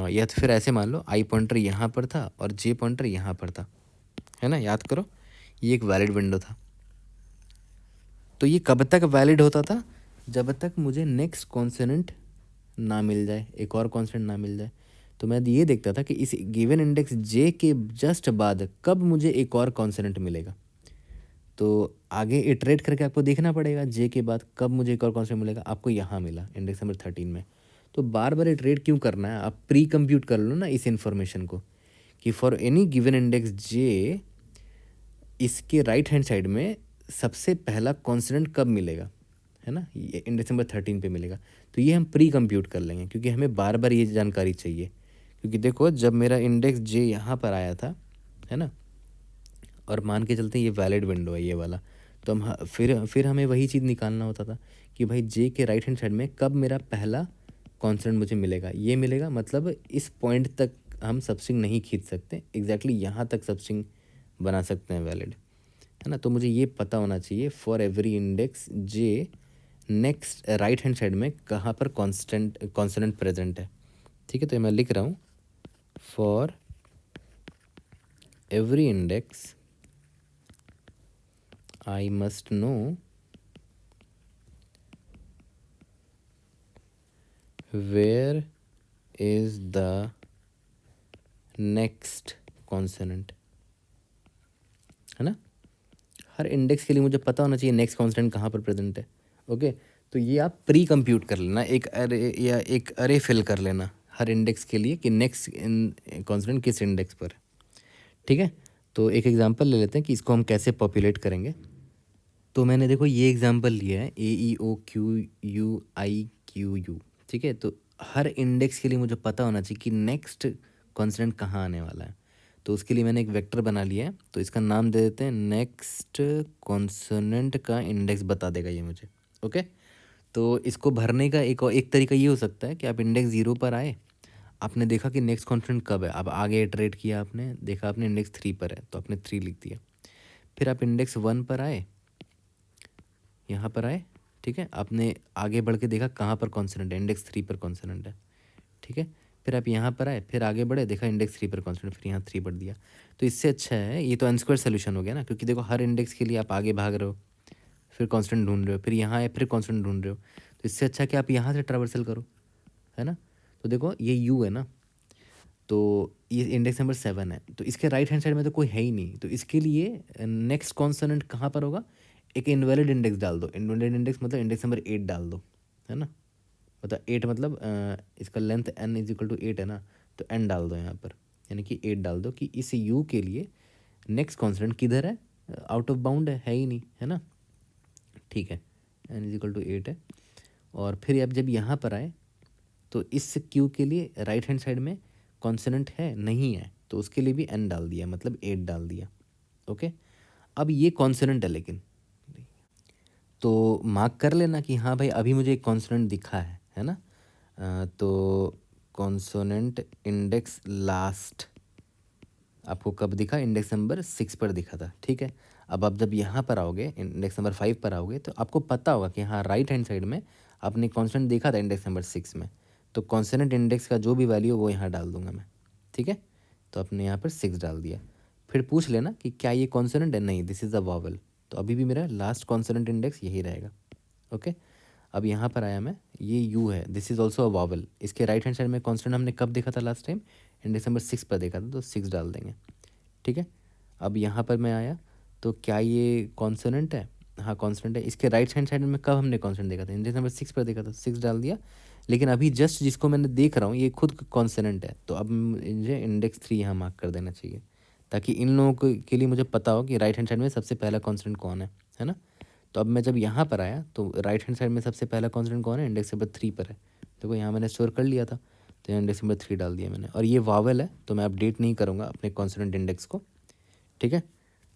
या तो फिर ऐसे मान लो आई पॉइंटर यहाँ पर था और जे पॉइंटर यहाँ पर था, है ना, याद करो ये एक वैलिड विंडो था। तो ये कब तक वैलिड होता था, जब तक मुझे नेक्स्ट कॉन्सोनेंट ना मिल जाए, एक और कॉन्सोनेंट ना मिल जाए। तो मैं ये देखता था कि इस गिवन इंडेक्स जे के जस्ट बाद कब मुझे एक और कॉन्सोनेंट मिलेगा। तो आगे इटरेट करके आपको देखना पड़ेगा जे के बाद कब मुझे एक और कॉन्सोनेंट मिलेगा। आपको यहाँ मिला इंडेक्स नंबर 13 में, तो बार बार इटरेट क्यों करना है, आप प्री कंप्यूट कर लो ना इस इन्फॉर्मेशन को, कि for any given index J इसके राइट हैंड साइड में सबसे पहला कॉन्सोनेंट कब मिलेगा, है ना, ये इंडेक्स नंबर 13 पे मिलेगा। तो ये हम प्री कंप्यूट कर लेंगे क्योंकि हमें बार बार ये जानकारी चाहिए। क्योंकि देखो जब मेरा इंडेक्स जे यहाँ पर आया था, है ना, और मान के चलते हैं ये वैलिड विंडो है ये वाला, तो हम फिर हमें वही चीज़ निकालना होता था कि भाई जे के राइट हैंड साइड में कब मेरा पहला कॉन्स्टेंट मुझे मिलेगा, ये मिलेगा, मतलब इस पॉइंट तक हम सबस्ट्रिंग नहीं खींच सकते, एग्जैक्टली यहाँ तक सबस्ट्रिंग बना सकते हैं वैलिड, है ना। तो मुझे ये पता होना चाहिए for every index J next right hand side में कहाँ पर कॉन्स्टेंट प्रेजेंट है। ठीक है, तो मैं लिख रहा हूँ for every index I must know where is the next consonant, है ना। हर इंडेक्स के लिए मुझे पता होना चाहिए नेक्स्ट कॉन्स्टेंट कहाँ पर प्रेजेंट है। ओके, तो ये आप प्री कंप्यूट कर लेना, एक अरे या एक अरे फिल कर लेना हर इंडेक्स के लिए कि नेक्स्ट कॉन्स्टेंट किस इंडेक्स पर है। ठीक है, तो एक एग्जांपल ले लेते हैं कि इसको हम कैसे पॉपुलेट करेंगे। तो मैंने देखो ये एग्जांपल लिया है AEOQUIQU। ठीक है, तो हर इंडेक्स के लिए मुझे पता होना चाहिए कि नेक्स्ट कॉन्स्टेंट कहाँ आने वाला है। तो उसके लिए मैंने एक वेक्टर बना लिया है, तो इसका नाम दे देते हैं नेक्स्ट कॉन्सोनेंट का इंडेक्स बता देगा ये मुझे। ओके, तो इसको भरने का एक तरीका ये हो सकता है कि आप इंडेक्स 0 पर आए, आपने देखा कि नेक्स्ट कॉन्स्टेंट कब है, अब आगे इटरेट किया, आपने देखा आपने इंडेक्स 3 पर है तो आपने 3 लिख दिया। फिर आप इंडेक्स 1 पर आए, यहाँ पर आए, ठीक है, आपने आगे बढ़ के देखा कहाँ पर कॉन्सोनेंट है, इंडेक्स 3 पर कॉन्सोनेंट है। ठीक है, फिर आप यहाँ पर आए, फिर आगे बढ़े, देखा इंडेक्स 3 पर कॉन्सोनेंट, फिर यहाँ 3 बढ़ दिया। तो इससे अच्छा है, ये तो n² सोल्यूशन हो गया ना, क्योंकि देखो हर इंडेक्स के लिए आप आगे भाग रहे हो, फिर कॉन्स्टेंट ढूंढ रहे हो, फिर यहाँ आए, फिर कॉन्स्टेंट ढूंढ रहे हो। तो इससे अच्छा कि आप यहाँ से ट्रावर्सल करो, है ना। तो देखो ये यू है ना, तो ये इंडेक्स नंबर 7 है, तो इसके राइट हैंड साइड में तो कोई है ही नहीं, तो इसके लिए नेक्स्ट कॉन्सोनेंट कहाँ पर होगा, एक इनवैलिड इंडेक्स डाल दो। इनवैलिड इंडेक्स मतलब इंडेक्स नंबर 8 डाल दो, है ना। मतलब 8 मतलब इसका length n is equal to 8 है ना, तो n डाल दो यहाँ पर, यानी कि 8 डाल दो कि इस u के लिए नेक्स्ट कॉन्स्टेंट किधर है, आउट ऑफ बाउंड है ही नहीं, है ना। ठीक है, n इज इक्वल टू 8 है। और फिर आप जब यहाँ पर आए तो इस q के लिए राइट हैंड साइड में कॉन्सोनेंट है नहीं है, तो उसके लिए भी n डाल दिया, मतलब 8 डाल दिया। ओके, अब ये कॉन्सोनेंट है, लेकिन तो मार्क कर लेना कि हाँ भाई अभी मुझे एक कॉन्सोनेंट दिखा है ना। तो कॉन्सोनेंट इंडेक्स लास्ट आपको कब दिखा, इंडेक्स नंबर 6 पर दिखा था। ठीक है, अब आप जब यहाँ पर आओगे, इंडेक्स नंबर 5 पर आओगे, तो आपको पता होगा कि हाँ राइट हैंड साइड में आपने कॉन्स्टेंट देखा था इंडेक्स नंबर 6 में, तो कॉन्सोनेंट इंडेक्स का जो भी वैल्यू हो वो यहाँ डाल दूंगा मैं। ठीक है, तो आपने यहाँ पर 6 डाल दिया। फिर पूछ लेना कि क्या ये कॉन्सोनेंट है, नहीं, दिस इज़ अ वॉवल, तो अभी भी मेरा लास्ट कॉन्सोनेंट इंडेक्स यही रहेगा। ओके, अब यहाँ पर आया मैं, ये यू है, this is also a vowel, इसके राइट हैंड साइड में कॉन्स्टेंट हमने कब देखा था लास्ट टाइम, इंडेक्स नंबर 6 पर देखा था, तो 6 डाल देंगे। ठीक है, अब यहाँ पर मैं आया, तो क्या ये कॉन्सोनेंट है, हाँ कॉन्सोनेंट है, इसके राइट हैंड साइड में कब हमने कॉन्सोनेंट देखा था, इंडेक्स नंबर 6 पर देखा था, 6 डाल दिया। लेकिन अभी जस्ट जिसको मैंने देख रहा हूँ ये खुद कॉन्सोनेंट है, तो अब मुझे इंडेक्स 3 यहाँ मार्क कर देना चाहिए, ताकि इन लोगों के लिए मुझे पता हो कि राइट हैंड साइड में सबसे पहला कॉन्सोनेंट कौन है ना। तो अब मैं जब यहाँ पर आया तो राइट हैंड साइड में सबसे पहला कॉन्सोनेंट कौन है, इंडेक्स नंबर 3 पर है। देखो यहाँ मैंने स्टोर कर लिया था, तो यहाँ इंडेक्स नंबर 3 डाल दिया मैंने, और ये वावल है तो मैं अपडेट नहीं करूँगा अपने कॉन्सोनेंट इंडेक्स को। ठीक है,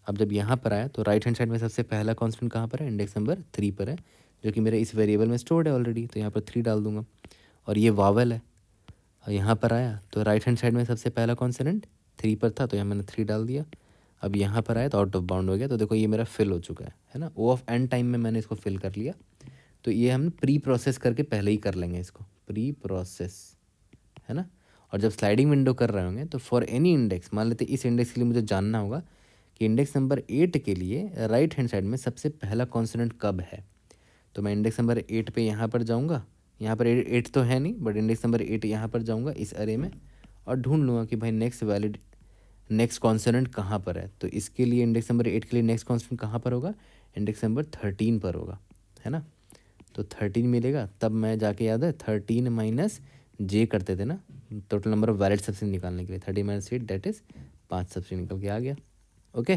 अब जब यहाँ पर आया तो राइट हैंड साइड में सबसे पहला कॉन्स्टेंट कहाँ पर है, इंडेक्स नंबर 3 पर है, जो कि मेरे इस वेरिएबल में स्टोर्ड है ऑलरेडी, तो यहाँ पर 3 डाल दूंगा। और ये वावल है, और यहाँ पर आया तो राइट हैंड साइड में सबसे पहला कॉन्सोनेंट 3 पर था, तो यहाँ मैंने 3 डाल दिया। अब यहाँ पर आया तो आउट ऑफ बाउंड हो गया, तो देखो ये मेरा फिल हो चुका है ना, ओ ऑफ एन टाइम में मैंने इसको फिल कर लिया। तो ये हम प्री प्रोसेस करके पहले ही कर लेंगे इसको, प्री प्रोसेस, है ना। और जब स्लाइडिंग विंडो कर रहे होंगे तो फॉर एनी इंडेक्स, मान लेते इस इंडेक्स के लिए मुझे जानना होगा कि इंडेक्स नंबर 8 के लिए राइट हैंड साइड में सबसे पहला कॉन्सोनेंट कब है, तो मैं इंडेक्स नंबर 8 पे यहाँ पर जाऊँगा, यहाँ पर 8 तो है नहीं, बट इंडेक्स नंबर 8 यहाँ पर जाऊँगा इस अरे में, और ढूंढ लूँगा कि भाई नेक्स्ट कॉन्सोनेंट कहाँ पर है। तो इसके लिए इंडेक्स नंबर 8 के लिए नेक्स्ट कॉन्सोनेंट कहाँ पर होगा, इंडेक्स नंबर 13 पर होगा, है ना। तो 13 मिलेगा, तब मैं जाके याद है 13 माइनस जे करते थे ना, टोटल नंबर ऑफ वैलिड सबसे निकालने के लिए 30 माइनस 8 डेट इज़ 5 सबसे निकल के आ गया। ओके,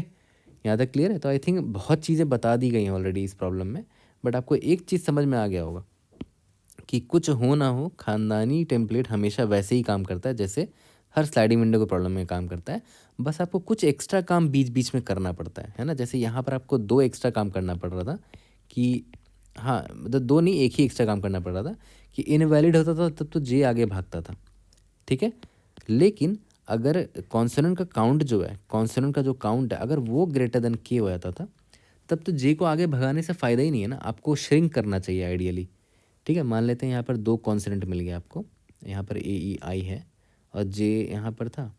यहाँ तक क्लियर है। तो आई थिंक बहुत चीज़ें बता दी गई हैं ऑलरेडी इस प्रॉब्लम में, बट आपको एक चीज़ समझ में आ गया होगा कि कुछ हो ना हो, खानदानी टेम्पलेट हमेशा वैसे ही काम करता है जैसे हर स्लाइडिंग विंडो के प्रॉब्लम में काम करता है। बस आपको कुछ एक्स्ट्रा काम बीच बीच में करना पड़ता है ना। जैसे यहाँ पर आपको 2 एक्स्ट्रा काम करना पड़ रहा था कि हाँ, मतलब 2 नहीं, 1 ही एक्स्ट्रा काम करना पड़ रहा था कि इनवैलिड होता था तब तो जे आगे भागता था, ठीक है। लेकिन अगर कॉन्सोनेंट का काउंट जो है, कॉन्सोनेंट का जो काउंट है, अगर वो ग्रेटर देन के हो जाता था तब तो जे को आगे भगाने से फ़ायदा ही नहीं है ना, आपको श्रिंक करना चाहिए आइडियली, ठीक है। मान लेते हैं यहाँ पर 2 कॉन्सोनेंट मिल गया आपको, यहाँ पर ए ई आई है और जे यहाँ पर था,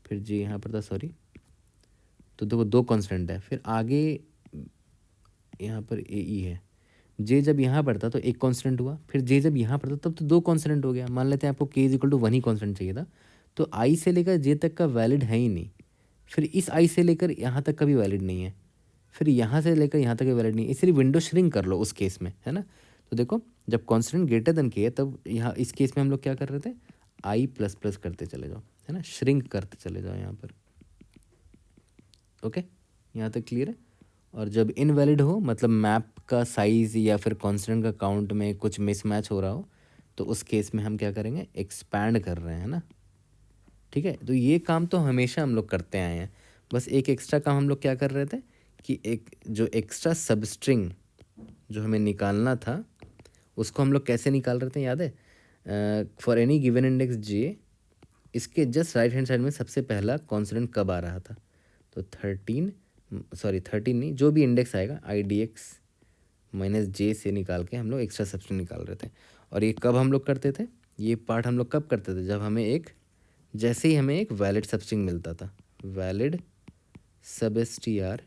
फिर जे यहाँ पर था, सॉरी। तो देखो 2 कॉन्सोनेंट है, फिर आगे यहाँ पर ए ई है। जे जब यहाँ पर था तो 1 कॉन्स्टेंट हुआ, फिर जे जब यहाँ पर था तब तो 2 कॉन्स्टेंट हो गया। मान लेते हैं आपको के इज इक्वल टू 1 ही कॉन्स्टेंट चाहिए था, तो आई से लेकर जे तक का वैलिड है ही नहीं, फिर इस आई से लेकर यहाँ तक का भी वैलिड नहीं है, फिर यहाँ से लेकर यहाँ तक का वैलिड नहीं है, इसलिए विंडो श्रिंक कर लो उस केस में, है ना। तो देखो जब कॉन्स्टेंट ग्रेटर देन के है तब यहाँ इस केस में हम लोग क्या कर रहे थे, आई प्लस प्लस करते चले जाओ, है ना, श्रिंक करते चले जाओ यहाँ पर। ओके, यहाँ तक क्लियर है। और जब इनवैलिड हो, मतलब मैप का साइज़ या फिर कॉन्स्टेंट का काउंट में कुछ मिसमैच हो रहा हो, तो उस केस में हम क्या करेंगे, एक्सपैंड कर रहे हैं ना, ठीक है। तो ये काम तो हमेशा हम लोग करते आए हैं। बस एक एक्स्ट्रा काम हम लोग क्या कर रहे थे कि एक जो एक्स्ट्रा सबस्ट्रिंग जो हमें निकालना था उसको हम लोग कैसे निकाल रहे थे, याद है। For any given index J, इसके जस्ट राइट हैंड साइड में सबसे पहला कॉन्स्टेंट कब आ रहा था, तो 13 नहीं, जो भी इंडेक्स आएगा आई डी एक्स माइनस जे से निकाल के हम लोग एक्स्ट्रा सबस्ट्रिंग निकाल रहे थे। और ये कब हम लोग करते थे, ये पार्ट हम लोग कब करते थे, जब हमें एक, जैसे ही हमें एक वैलिड सबस्ट्रिंग मिलता था, वैलिड सब एस टी आर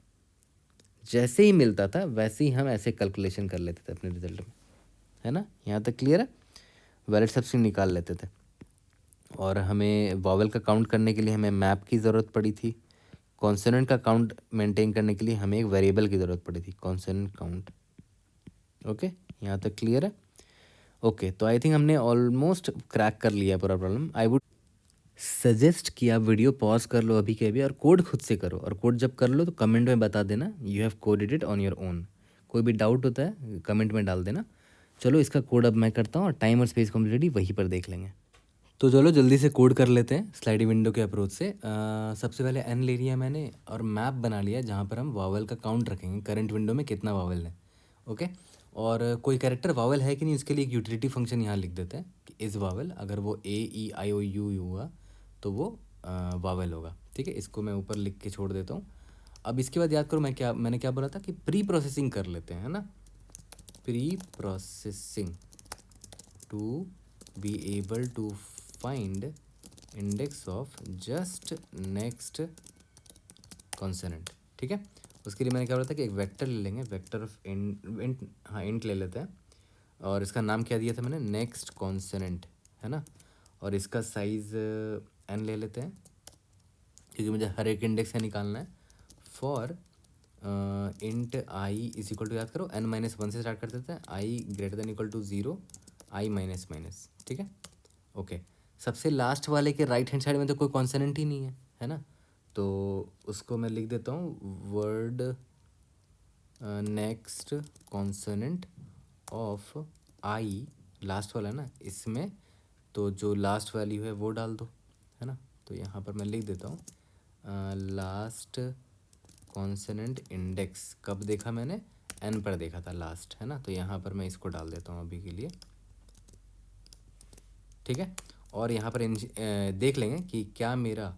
जैसे ही मिलता था वैसे ही हम ऐसे कैलकुलेशन कर लेते थे अपने रिजल्ट में, है ना। यहाँ तक क्लियर है। वैलिड सबस्ट्रिंग निकाल लेते थे। और हमें वॉवल का काउंट करने के लिए हमें मैप की ज़रूरत पड़ी थी। कॉन्सोनेंट का काउंट मेंटेन करने के लिए हमें एक वेरिएबल की ज़रूरत पड़ी थी, कॉन्सोनेंट काउंट। ओके, यहाँ तक क्लियर है। ओके, तो आई थिंक हमने ऑलमोस्ट क्रैक कर लिया पूरा प्रॉब्लम। आई वुड सजेस्ट कि आप वीडियो पॉज कर लो अभी के अभी और कोड खुद से करो, और कोड जब कर लो तो कमेंट में बता देना you have coded it on your own. कोई भी डाउट होता है कमेंट में डाल देना। चलो इसका कोड अब मैं करता हूँ और टाइम और स्पेस कम्प्लीटली वहीं पर देख लेंगे। तो चलो जल्दी से कोड कर लेते हैं स्लाइडिंग विंडो के अप्रोच से। सबसे पहले एन ले लिया मैंने और मैप बना लिया जहाँ पर हम वावल का काउंट रखेंगे, करंट विंडो में कितना वावल है। ओके, और कोई कैरेक्टर वावल है कि नहीं उसके लिए एक यूटिलिटी फंक्शन यहाँ लिख देते हैं कि इज़ वावल, अगर वो ए ई आई ओ यू हुआ तो वो वावल होगा, ठीक है। इसको मैं ऊपर लिख के छोड़ देता हूँ। अब इसके बाद याद करो मैंने क्या बोला था कि प्री प्रोसेसिंग कर लेते हैं, है ना। Pre processing to be able to find index of just next consonant, ठीक है। उसके लिए मैंने क्या बोला था कि एक वेक्टर ले लेंगे, वेक्टर ऑफ इंट, हाँ इंट ले लेते हैं, और इसका नाम क्या दिया था मैंने, नेक्स्ट कॉन्सोनेंट, है ना। और इसका साइज़ एन ले लेते हैं क्योंकि मुझे हर एक इंडेक्स से निकालना है। For int i is equal to, याद करो एन माइनस वन से स्टार्ट कर देते हैं, i greater than equal to 0, i minus minus, ठीक है। ओके, सबसे लास्ट वाले के राइट हैंड साइड में तो कोई कॉन्सोनेंट ही नहीं है ना। तो उसको मैं लिख देता हूँ word next consonant of I, last वाला है ना इसमें, तो जो लास्ट वैल्यू है वो डाल दो, है ना। तो यहाँ पर मैं लिख देता हूँ लास्ट कॉन्सोनेंट इंडेक्स, कब देखा मैंने, एन पर देखा था लास्ट, है ना। तो यहाँ पर मैं इसको डाल देता हूँ अभी के लिए, ठीक है। और यहाँ पर देख लेंगे कि क्या मेरा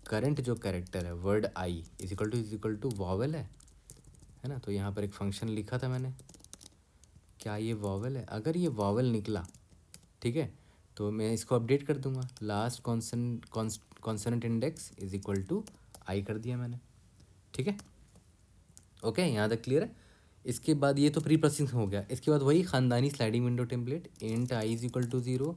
करंट जो कैरेक्टर है word I is equal to vowel है ना। तो यहाँ पर एक फंक्शन लिखा था मैंने, क्या ये वॉवल है, अगर ये वॉवल निकला, ठीक है, तो मैं इसको अपडेट कर दूंगा, last consonant index is equal to i कर दिया मैंने, ठीक है। ओके, यहाँ तक क्लियर है। इसके बाद ये तो प्री प्रोसेसिंग हो गया। इसके बाद वही ख़ानदानी sliding window template, int i is equal to 0,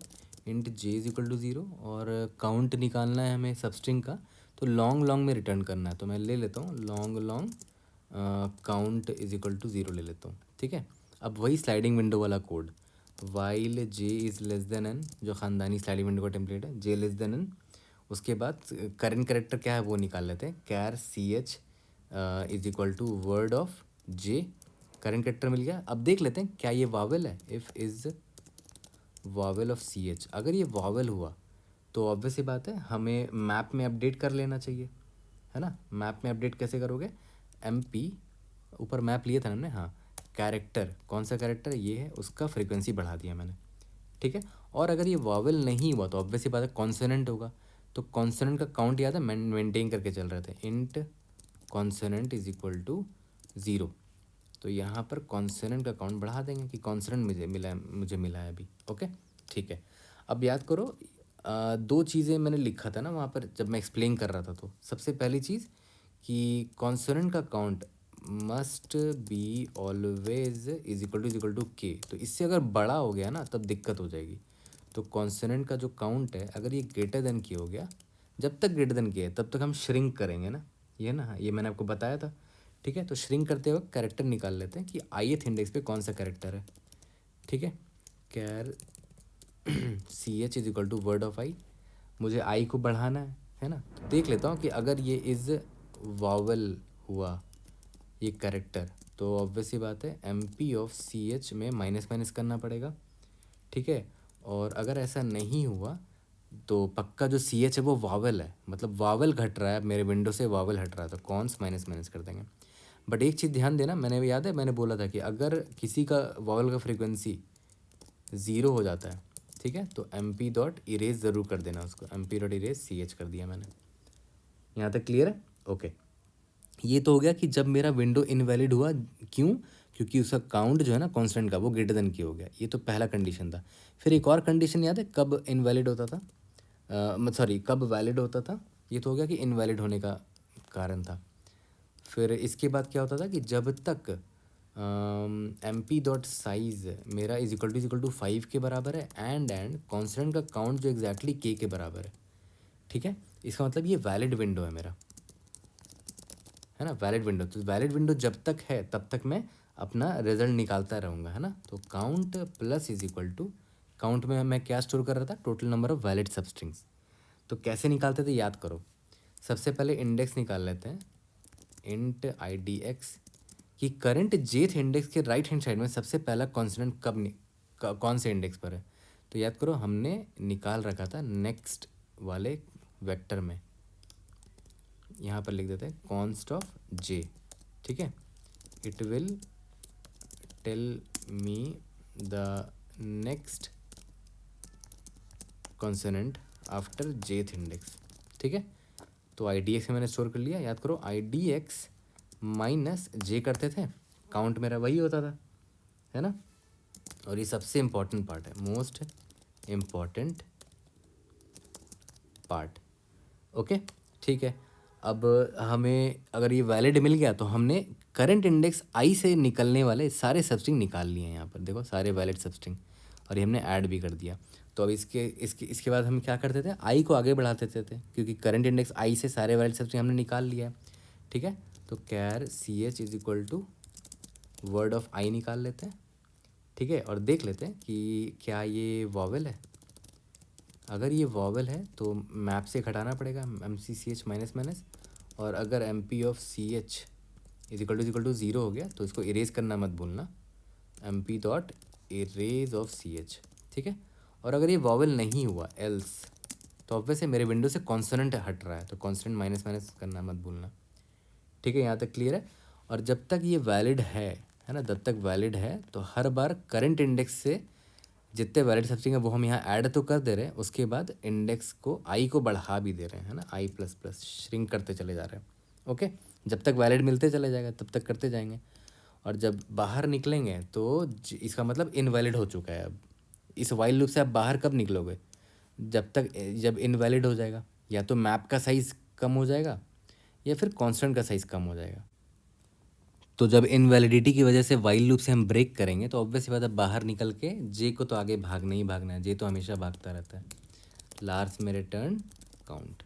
int j is equal to 0, और काउंट निकालना है हमें सबस्ट्रिंग का, तो लॉन्ग लॉन्ग में रिटर्न करना है। तो मैं ले लेता हूँ long long count is equal to 0 ले लेता हूँ, ठीक है। अब वही स्लाइडिंग विंडो वाला code, while J is less than N, जो ख़ानदानी स्लाइडिंग विंडो का टेम्पलेट है, जे लेस देन एन। उसके बाद करंट करेक्टर क्या है वो निकाल लेते हैं, char c H is equal to word of j, current character मिल गया। अब देख लेते हैं क्या ये वावल है, if is vowel of C h, अगर ये वॉवेल हुआ तो ऑब्वियस सी बात है हमें मैप में अपडेट कर लेना चाहिए, है ना। मैप में अपडेट कैसे करोगे, एम पी, ऊपर मैप लिए था हमने, हाँ, कैरेक्टर, कौन सा कैरेक्टर ये है, उसका फ्रीक्वेंसी बढ़ा दिया मैंने, ठीक है। और अगर ये वॉवेल नहीं हुआ तो ऑब्वियस सी बात है कॉन्सोनेंट होगा, तो कॉन्सोनेंट का काउंट याद है मेंटेन करके चल रहे थे, int consonant is equal to 0। तो यहाँ पर कॉन्सोनेंट का काउंट बढ़ा देंगे कि कॉन्सोनेंट मुझे मिला है अभी, ओके, ठीक है। अब याद करो, दो चीज़ें मैंने लिखा था ना वहाँ पर जब मैं एक्सप्लेन कर रहा था, तो सबसे पहली चीज़ कि कॉन्सोनेंट का count must be always is equal to K, तो इससे अगर बड़ा हो गया ना तब दिक्कत हो जाएगी। तो कॉन्सोनेंट का जो काउंट है अगर ये ग्रेटर देन के हो गया, जब तक ग्रेटर देन के है तब तक हम श्रिंक करेंगे ना, ये ना, ये मैंने आपको बताया था, ठीक है। तो श्रिंक करते वक्त कैरेक्टर निकाल लेते हैं कि ith इंडेक्स पे कौन सा कैरेक्टर है, ठीक है। Char c H is equal to word of i, मुझे आई को बढ़ाना है ना। तो देख लेता हूँ कि अगर ये इज़ वावल हुआ ये कैरेक्टर, तो ऑब्वियस सी बात है M P of C H में माइनस माइनस करना पड़ेगा, ठीक है। और अगर ऐसा नहीं हुआ तो पक्का जो सी एच है वो वावल है, मतलब वावल घट रहा है, मेरे विंडो से वावल हट रहा है, तो कॉन्स माइनस माइनस कर देंगे। बट एक चीज़ ध्यान देना, मैंने याद है मैंने बोला था कि अगर किसी का वावल का फ्रीक्वेंसी 0 हो जाता है, ठीक है, तो एम पी डॉट इरेज ज़रूर कर देना उसको, M P dot erase C H कर दिया मैंने। यहाँ तक क्लियर है, ओके। ये तो हो गया कि जब मेरा विंडो इनवैलिड हुआ, क्यों, क्योंकि उसका काउंट जो है ना कॉन्स्टेंट का वो ग्रेटर देन की हो गया, ये तो पहला कंडीशन था। फिर एक और कंडीशन याद है कब इनवैलिड होता था, सॉरी कब वैलिड होता था, ये तो हो गया कि इनवैलिड होने का कारण था। फिर इसके बाद क्या होता था कि जब तक एम पी डॉट साइज मेरा इज इक्वल टू 5 के बराबर है एंड कॉन्स्टेंट का काउंट जो एग्जैक्टली के बराबर है, ठीक है। इसका मतलब ये वैलिड विंडो है मेरा, है ना, वैलिड विंडो। तो वैलिड विंडो जब तक है तब तक मैं अपना रिजल्ट निकालता रहूँगा, है ना। तो count plus is equal to, count में मैं क्या स्टोर कर रहा था, total number of valid substrings. तो कैसे निकालते थे याद करो, सबसे पहले इंडेक्स निकाल लेते हैं, इंट आई डी एक्स, कि करंट जेथ इंडेक्स के राइट हैंड साइड में सबसे पहला कॉन्स्टेंट कौन से इंडेक्स पर है। तो याद करो हमने निकाल रखा था नेक्स्ट वाले वेक्टर में, यहाँ पर लिख देते हैं कॉन्स्ट ऑफ जे, ठीक है। It will tell me the next consonant after jth index, ठीक है। तो आई डी एक्स में मैंने स्टोर कर लिया, याद करो आई डी एक्स माइनस जे करते थे, काउंट मेरा वही होता था, है ना। और ये सबसे इम्पॉर्टेंट पार्ट है, मोस्ट इम्पॉर्टेंट पार्ट, ओके, ठीक है। अब हमें अगर ये वैलिड मिल गया तो हमने करंट इंडेक्स आई से निकलने वाले सारे सबस्ट्रिंग निकाल लिए हैं, यहाँ पर देखो सारे वैलिड सबस्ट्रिंग, और ये हमने ऐड भी कर दिया। तो अब इसके बाद हम क्या करते थे, आई को आगे बढ़ाते थे क्योंकि करंट इंडेक्स आई से सारे वैलिड सबस्ट्रिंग हमने निकाल लिया है, ठीक है। तो char c H is equal to word of i निकाल लेते हैं, ठीक है। और देख लेते हैं कि क्या ये वॉवेल है, अगर ये वॉवेल है तो मैप से घटाना पड़ेगा M C C H minus minus, और अगर M P of C H is equal to 0 हो गया तो इसको इरेज करना मत भूलना, M P dot erase of C H, ठीक है। और अगर ये वॉवेल नहीं हुआ एल्स, तो ऑब्वियस है मेरे विंडो से कॉन्सोनेंट हट रहा है, तो कॉन्सोनेंट माइनस माइनस करना मत भूलना, ठीक है। यहाँ तक क्लियर है। और जब तक ये वैलिड है ना, जब तक वैलिड है तो हर बार करंट इंडेक्स से जितने वैलिड सबस्ट्रिंग है वो हम यहाँ ऐड तो कर दे रहे हैं, उसके बाद इंडेक्स को आई को बढ़ा भी दे रहे हैं, है ना, आई प्लस प्लस श्रिंक करते चले जा रहे हैं, ओके। जब तक वैलिड मिलते चले जाएगा तब तक करते जाएंगे, और जब बाहर निकलेंगे तो इसका मतलब इनवैलिड हो चुका है। अब इस वाइल लूप से आप बाहर कब निकलोगे, जब इनवैलिड हो जाएगा, या तो मैप का साइज़ कम हो जाएगा या फिर कांस्टेंट का साइज़ कम हो जाएगा। तो जब इनवैलिडिटी की वजह से वाइल लूप से हम ब्रेक करेंगे तो ऑब्वियस बात है बाहर निकल के जे को तो आगे भागना ही भागना है, जे तो हमेशा भागता रहता है, लार्ज में रिटर्न काउंट,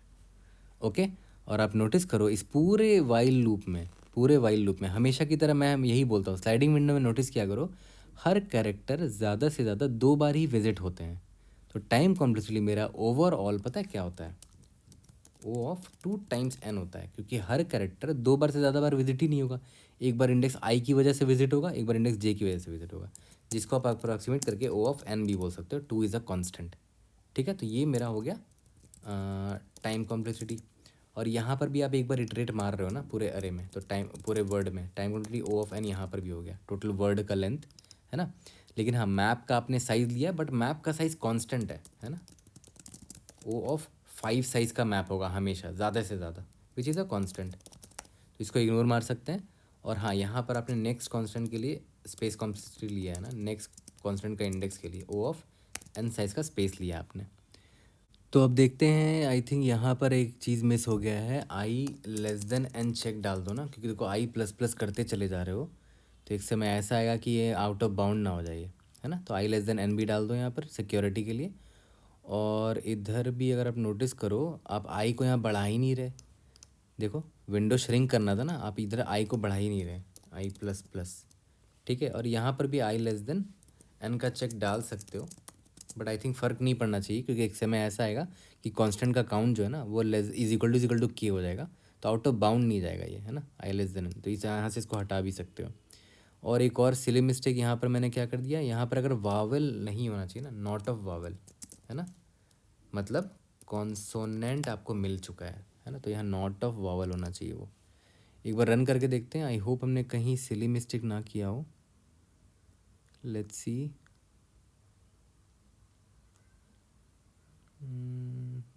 ओके। और आप नोटिस करो इस पूरे वाइल लूप में हमेशा की तरह मैं यही बोलता हूँ, स्लाइडिंग विंडो में नोटिस किया करो हर कैरेक्टर ज़्यादा से ज़्यादा 2 बार ही विजिट होते हैं। तो टाइम कॉम्प्लेक्सिटी मेरा ओवरऑल पता है क्या होता है, ओ ऑफ 2 टाइम्स एन होता है, क्योंकि हर कैरेक्टर 2 बार से ज़्यादा बार विजिट ही नहीं होगा, एक बार इंडेक्स आई की वजह से विजिट होगा, एक बार इंडेक्स जे की वजह से विजिट होगा। जिसको आप अप्रॉक्सीमेट करके ओ ऑफ एन भी बोल सकते हो। 2 इज़ अ कॉन्स्टेंट। ठीक है, तो ये मेरा हो गया टाइम कॉम्प्लेक्सिटी। और यहाँ पर भी आप एक बार इटरेट मार रहे हो ना पूरे अरे में, तो टाइम पूरे वर्ड में time complexity O of N यहाँ पर भी हो गया, टोटल वर्ड का लेंथ, है ना। लेकिन हाँ, मैप का आपने साइज़ लिया, बट मैप का साइज़ कांस्टेंट है ना। ओ ऑफ 5 साइज़ का मैप होगा हमेशा, ज़्यादा से ज़्यादा, विच इज़ अ कांस्टेंट, तो इसको इग्नोर मार सकते हैं। और हाँ, यहाँ पर आपने नेक्स्ट कांस्टेंट के लिए स्पेस कॉम्प्लेक्सिटी लिया है ना, नेक्स्ट कांस्टेंट का इंडेक्स के लिए ओ ऑफ एन साइज़ का स्पेस लिया आपने। तो अब देखते हैं, आई थिंक यहाँ पर एक चीज़ मिस हो गया है, आई लेस देन एन चेक डाल दो ना, क्योंकि देखो आई प्लस प्लस करते चले जा रहे हो, तो एक समय ऐसा आएगा कि ये आउट ऑफ बाउंड ना हो जाए, है ना। तो आई लेस देन एन भी डाल दो यहाँ पर सिक्योरिटी के लिए। और इधर भी अगर आप नोटिस करो, आप आई को यहाँ बढ़ा ही नहीं रहे, देखो विंडो श्रिंक करना था ना, आप इधर आई को बढ़ा ही नहीं रहे, आई प्लस प्लस, ठीक है। और यहाँ पर भी आई लेस देन एन का चेक डाल सकते हो, बट आई थिंक फ़र्क नहीं पड़ना चाहिए, क्योंकि एक समय ऐसा आएगा कि कांस्टेंट का काउंट जो है ना वो लेस इज इक्वल टू के हो जाएगा, तो आउट ऑफ बाउंड नहीं जाएगा ये, है ना, आई लेस देन एन। तो इस यहाँ से इसको हटा भी सकते हो। और एक और सिली मिस्टेक यहाँ पर मैंने क्या कर दिया, यहाँ पर अगर वावल नहीं होना चाहिए ना, नॉट ऑफ वावल, है ना, मतलब कॉन्सोनेंट आपको मिल चुका है ना, तो यहाँ नॉट ऑफ वावल होना चाहिए वो। एक बार रन करके देखते हैं, आई होप हमने कहीं सिली मिस्टेक ना किया हो। Let's see,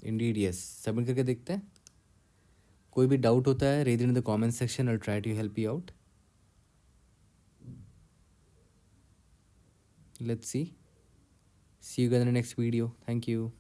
indeed yes, submit करके देखते हैं। कोई भी डाउट होता है, raise in the comment section, I try to help you out. Let's see you guys in the next video, thank you.